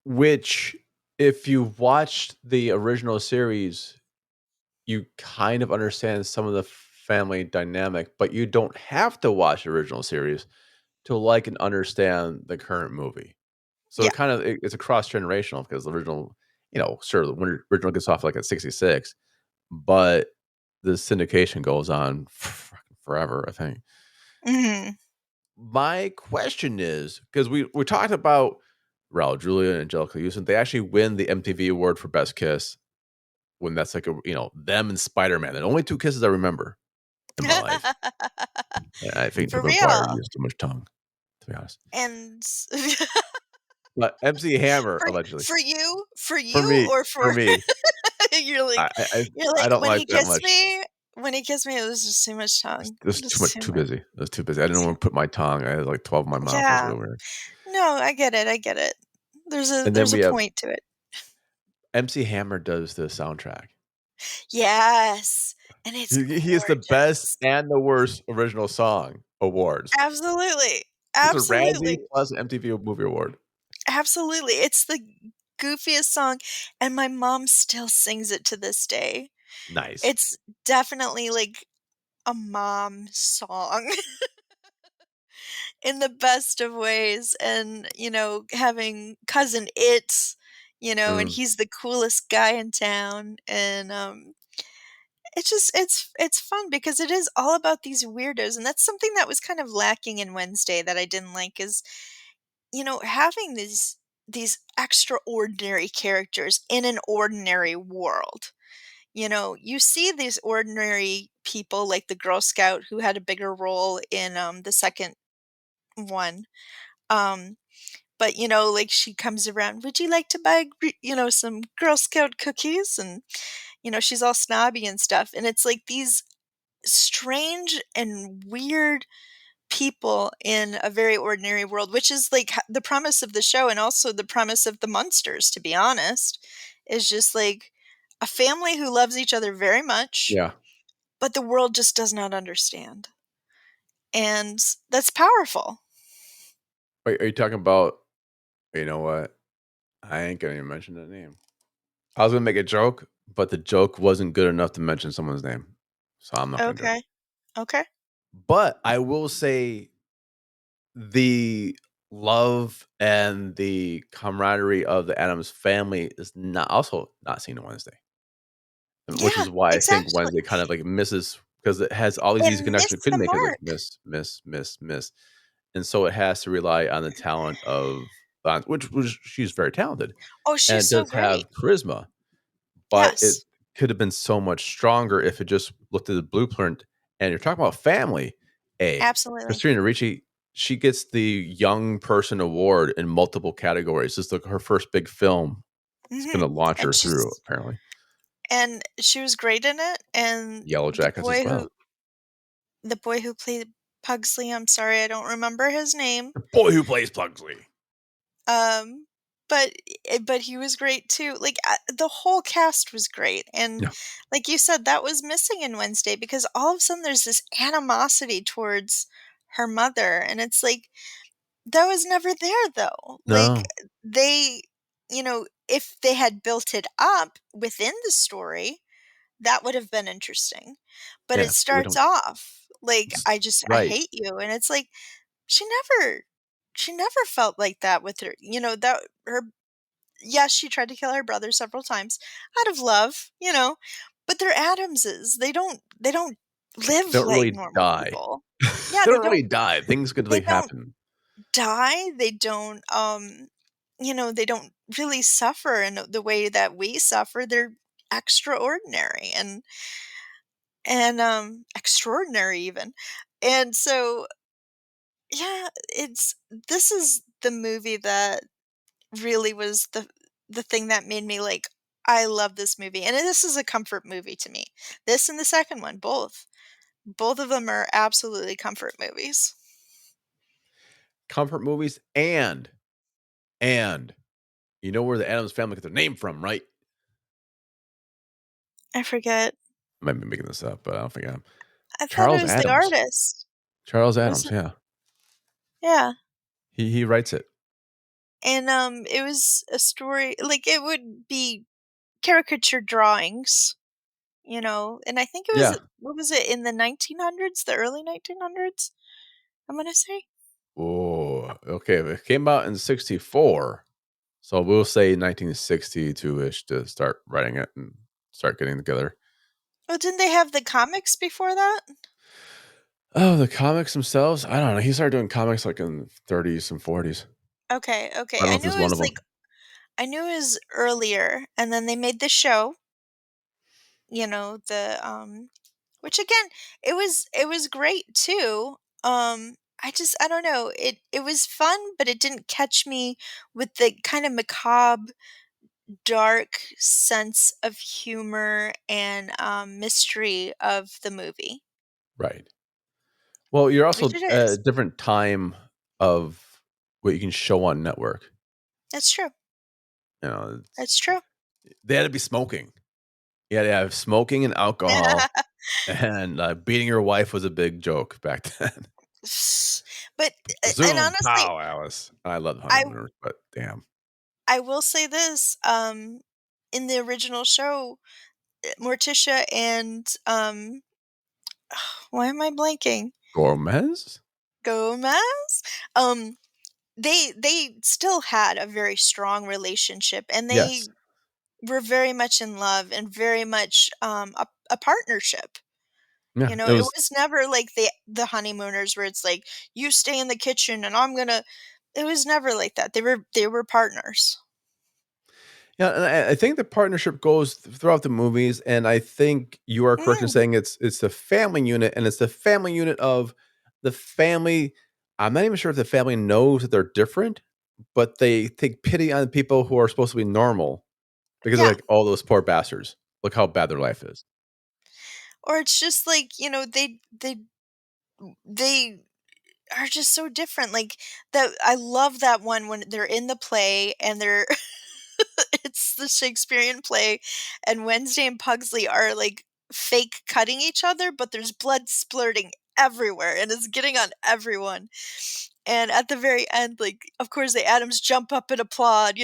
Which, if you watched the original series, you kind of understand some of the family dynamic, but you don't have to watch the original series to like and understand the current movie. So Yeah. it kind of it's a cross generational because the original, sure, the original gets off like at 66, but the syndication goes on forever, I think. Mhm. My question is, because we talked about Raul Julia and Angelica Houston, they actually win the MTV award for Best Kiss when that's like them and Spider-Man. The only 2 kisses I remember in my life. And I think For Tobey Maguire real. used too much tongue, to be honest. And But MC Hammer, allegedly. for For you me or for for me, you're I like I I you're I like, don't like that much. when he kissed me, it was just too much tongue. It was too much Just too too much. busy. It was too busy. I didn't wanna put my tongue. I had, like, 12 in my mouth. It was Yeah. really weird. No, I get it, I get it. And then There's a we have point to it. MC Hammer does the soundtrack. Yes, and it's He is the best gorgeous. and the worst original song awards. Absolutely. It's a Razzie Absolutely. plus MTV Movie Award. Absolutely. It's the goofiest song, and my mom still sings it to this day. Nice. It's definitely, like, a mom song in the best of ways, and, having Cousin and Mm, he's the coolest guy in town, and, it's fun because it is all about these weirdos, and that's something that was kind of lacking in Wednesday that I didn't like is, having these extraordinary characters in an ordinary world. You see these ordinary people like the Girl Scout who had a bigger role in the second one. Um, but like she comes around, would you like to buy, some Girl Scout cookies? And she's all snobby and stuff. And it's like these strange and weird people in a very ordinary world, which is like the premise of the show and also the premise of the Munsters, to be honest, is just like a family who loves each other very much, yeah. but the world just does not understand. And that's powerful. Wait, are you talking about you know what? I ain't gonna even mention that name. I was gonna make a joke, but the joke wasn't good enough to mention someone's name, so I'm not gonna do it. Okay. Okay. But I will say the love and the camaraderie of the Addams family is not seen on Wednesday, which Yeah, is why I think exactly. Wednesday kind of, like, misses because it has all these It easy connections. It missed the couldn't make it, like, mark. miss, miss, miss, miss, and so it has to rely on the talent of which she's very talented, Oh, and she's it so does have great. charisma, but it Yes. could have been so much stronger if it just looked at the blueprint. And you're talking about family. Hey, Absolutely. Christina Ricci, she gets the Young Person Award in multiple categories. This is like her first big film. It's gonna Mhm. launch her And through, apparently. she was great in it, and Yellow Jackets as well. the boy who played Pugsley, I'm sorry, I don't remember his name. The boy who plays Pugsley. Um, but he was great too. Like, the whole cast was great, and Yeah. like you said, that was missing in Wednesday because all of a sudden there's this animosity towards her mother, and it's like, that was never there though. Like, No. if they had built it up within the story, that would have been interesting. But Yeah, it but we starts don't off like, I right. hate you," and it's like, she never she never felt like that with that her yes, she tried to kill her brother several times out of love, but they're Adamses. They don't They live don't like really normal die. people. Yeah, They don't really die. Things could, they like, don't happen. die, they don't really suffer in the way that we suffer. They're extraordinary and extraordinary even. And so, yeah, this is the movie that really was the thing that made me like, I love this movie. And this is a comfort movie to me. This and the second one, both. Both of them are absolutely comfort movies. Comfort movies and You know where the Addams family got their name from, right? I forget. I might be making this up, but I don't think I am. I thought it Charles was the Addams. artist. Charles Was Addams, it? yeah. Yeah. He writes it. And, it was a story like, it would be caricature drawings, and I think it was Yeah. what was it, in the 1900s? The early 1900s, I'm gonna say? Oh, okay. It came out in 64. So we'll say 1962-ish to start writing it and start getting together. Oh, didn't they have the comics before that? Oh, the comics themselves? I don't know. He started doing comics like in 30s and 40s. Okay, I okay. don't know if this is one of them. I knew it was earlier, and then they made the show, which again, it was great too. I don't know. It was fun, but it didn't catch me with the kind of macabre, dark sense of humor and mystery of the movie, Right. Well, you're which also it at a is. different time of what you can show on network. That's true. You know, That's true. they had to be smoking. You had to have smoking and alcohol, and beating your wife was a big joke back then. But and Zoom, honestly, pow, Alice. I love I honeymooners, but damn. I will say this, in the original show, Morticia and, why am I blanking? Gomez? Gomez? Um, they still had a very strong relationship, and Yes. they were very much in love and very much, a partnership. Yeah, it It was. was never like the honeymooners where it's like, "You stay in the kitchen and I'm gonna." It was never like that. They were partners. Yeah, and I think the partnership goes throughout the movies, and I think you are correct in Mm, saying it's the family unit, and it's the family unit of the family. I'm not even sure if the family knows that they're different, but they take pity on people who are supposed to be normal because they're yeah. like, "All those poor bastards. Look how bad their life is." Or it's just like, they are just so different. Like that I love that one when they're in the play and they're it's the Shakespearean play, and Wednesday and Pugsley are like fake cutting each other, but there's blood splurting everywhere and it's getting on everyone. And at the very end, like, of course, the Addams jump up and applaud,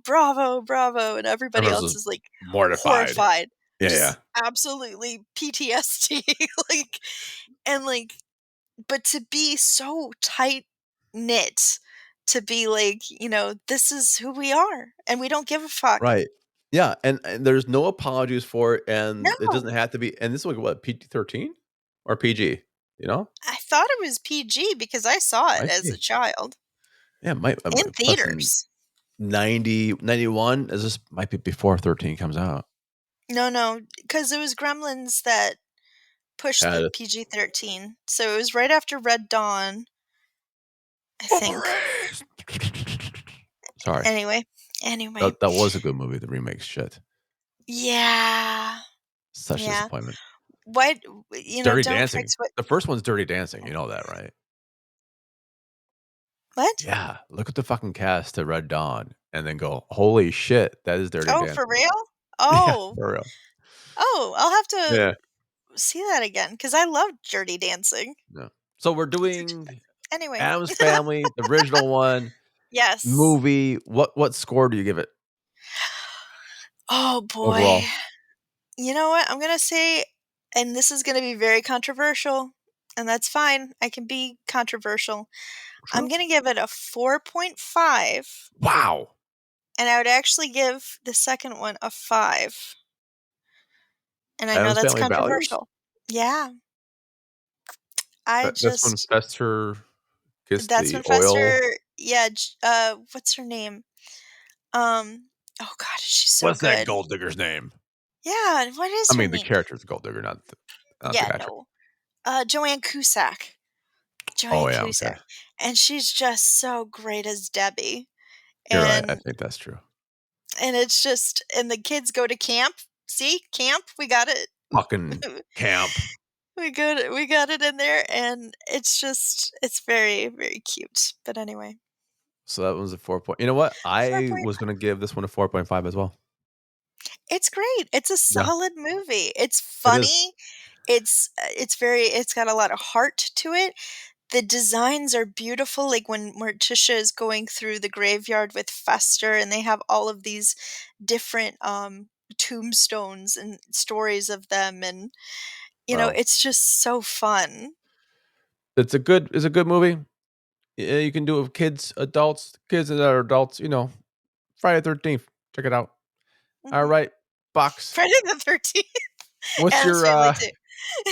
bravo, bravo, and everybody Everyone's else just is like mortified. horrified, Yeah, yeah. just absolutely PTSD, like, and like, but to be so tight knit, to be like, this is who we are, and we don't give a fuck. Right. Yeah, and there's no apologies for it, and it No, doesn't have to be, and this is like what, PG-13 or PG, you know? I thought it was PG because I saw it Might as a be. child Yeah, it might, in plus in theaters. 90, 91, as this might be before 13 comes out. No, no, because it was Gremlins that pushed Had the it. PG-13, so it was right after Red Dawn, I think. Wolverine! Sorry. Anyway, anyway. That was a good movie, the remake shit. Yeah, Such yeah. disappointment. What Dirty don't Dancing. fix what The first one's Dirty Dancing, you know that, right? what? Yeah, look at the fucking cast to Red Dawn and then go, "Holy shit, that is Dirty Oh, for Dancing." real? Yeah, Oh. for real. Oh, I'll have to Yeah. see that again because I love Dirty Dancing. Yeah. So we're Such a doing Anyway. Addams Family, the original one, Yes. movie. What score do you give it Oh, boy. overall? You know what? I'm gonna say, and this is gonna be very controversial, and that's fine. I can be controversial. I'm Sure. gonna give it a 4.5, Wow. and I would actually give the second one a 5. And I know Addams that's Family Values? controversial. Yeah. I That's when just Fester gets That's the when oil. Fester, yeah, what's her name? Oh god, she's so What's that good. gold digger's name? Yeah, what is I her mean, the name? character's a gold digger, not Yeah, the actress. no. Joanne Cusack. Oh, Joanne yeah, okay. Cusack. And she's just so great as Debbie. You're right, I And think that's true. it's just and the kids go to camp. See? Camp, we got it. Fucking camp. We got it in there and it's very, very cute. But anyway. So that was a 4 point. You know what? I 4.5. was gonna give this one a 4.5 as well. It's great. It's a Yeah, solid movie. It's it is. funny. It's got a lot of heart to it. The designs are beautiful, like when Morticia is going through the graveyard with Fester, and they have all of these different tombstones and stories of them, and Well, it's just so fun. it's a good movie. Yeah, you can do it with kids, adults, kids that are adults. Friday 13th. Check it out. All Mhm. right, box. Friday the 13th. What's Addams your Family too.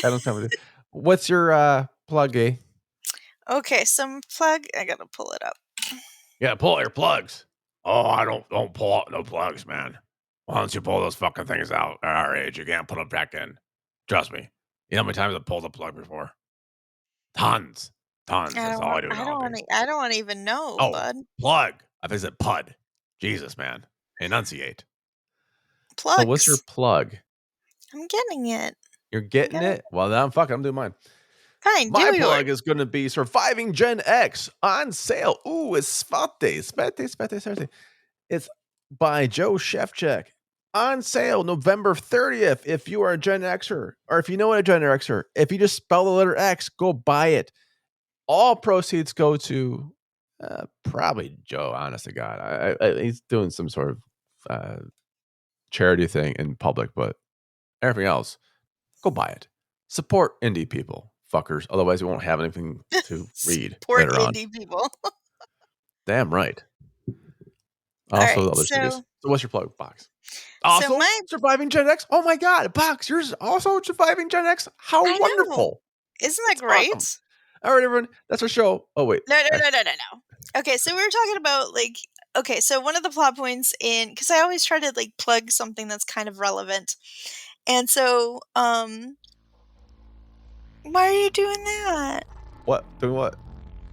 Adam's Family? What's your plug? Eh? Okay, some plug. I gotta pull it up. Yeah, pull out your plugs. Oh, I don't pull out no plugs, man. Once you pull those fucking things out at our age, you can't put them back in. Trust me. You know how many times I pulled a plug before? Tons. Tons. That's all I do nowadays. I don't want to even know, Oh, bud. plug. I think I said pud. Jesus, man. Enunciate. So what's your Plugs. plug? I'm getting it. You're I getting got it. it? Well, then I'm doing mine. Fine, My do yours. plug is going to be Surviving Gen X on sale. Ooh, it's Spate. It's by Joe Shevchik. On sale November 30th. If you are a Gen Xer, or if you know what a Gen Xer, if you just spell the letter X, go buy it. All proceeds go to probably Joe, honest to God. He's doing some sort of charity thing in public, but everything else, go buy it. Support indie people, fuckers. Otherwise, we won't have anything to read Support later on. indie people. Damn right. All Also, right, the other cities. So, what's your plug, Box? so Also, my surviving Gen X. Oh my God, Box, yours is also surviving Gen X. How I know. wonderful! Isn't that That's awesome. great? All right, everyone, that's our show. Oh wait, No, no, no, no, no, no. Okay, so we were talking about okay, so one of the plot points because I always try to plug something that's kind of relevant, and so why are you doing that? what? Doing what?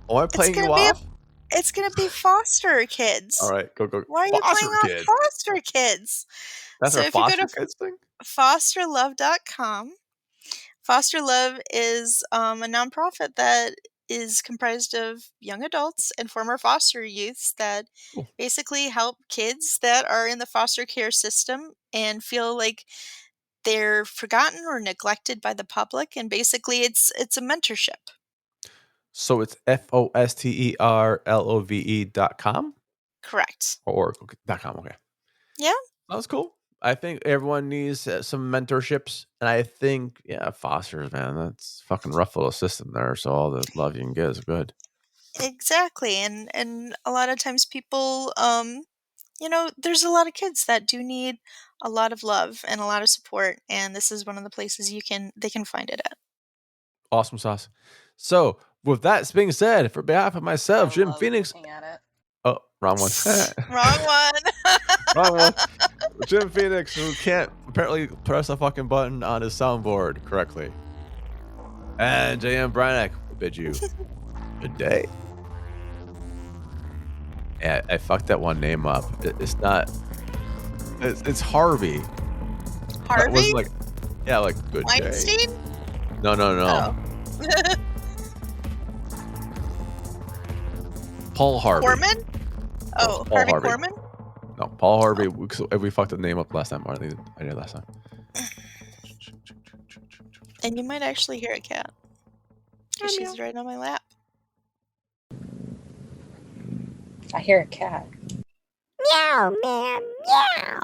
Am I It's playing gonna you be off? it's gonna be foster All kids. right, go. Why are you playing Foster off kids. foster kids? That's So our if you go foster to kids thing. fosterlove.com, Foster Love is a nonprofit that is comprised of young adults and former foster youths that Cool. basically help kids that are in the foster care system and feel like they're forgotten or neglected by the public. And basically, it's a mentorship. So it's fosterlove.com Correct. or org. Okay, .com. Okay. Yeah. That's cool. I think everyone needs some mentorships, and I think fosters, man, that's fucking rough little system there. So all the love you can get is good. Exactly. And a lot of times people there's a lot of kids that do need a lot of love and a lot of support, and this is one of the places they can find it at. Awesome sauce. So with that being said, for behalf of I myself, Jim love Phoenix. looking at it. Oh, wrong one. Wrong one. Wrong one. Jim Phoenix, who can't apparently press a fucking button on his soundboard correctly. And JM Brannock bid you good day. Yeah, I fucked that one name up. It's not. It's Harvey. It Harvey wasn't like good day. Weinstein. No. Oh. Paul Harvey. Corman. Oh, Paul Harvey Harvey. Corman. No, Paul Harvey. We fucked the name up last time. Or I did last time. And you might actually hear a cat. 'Cause she's right on my lap. I hear a cat. Meow, man, meow.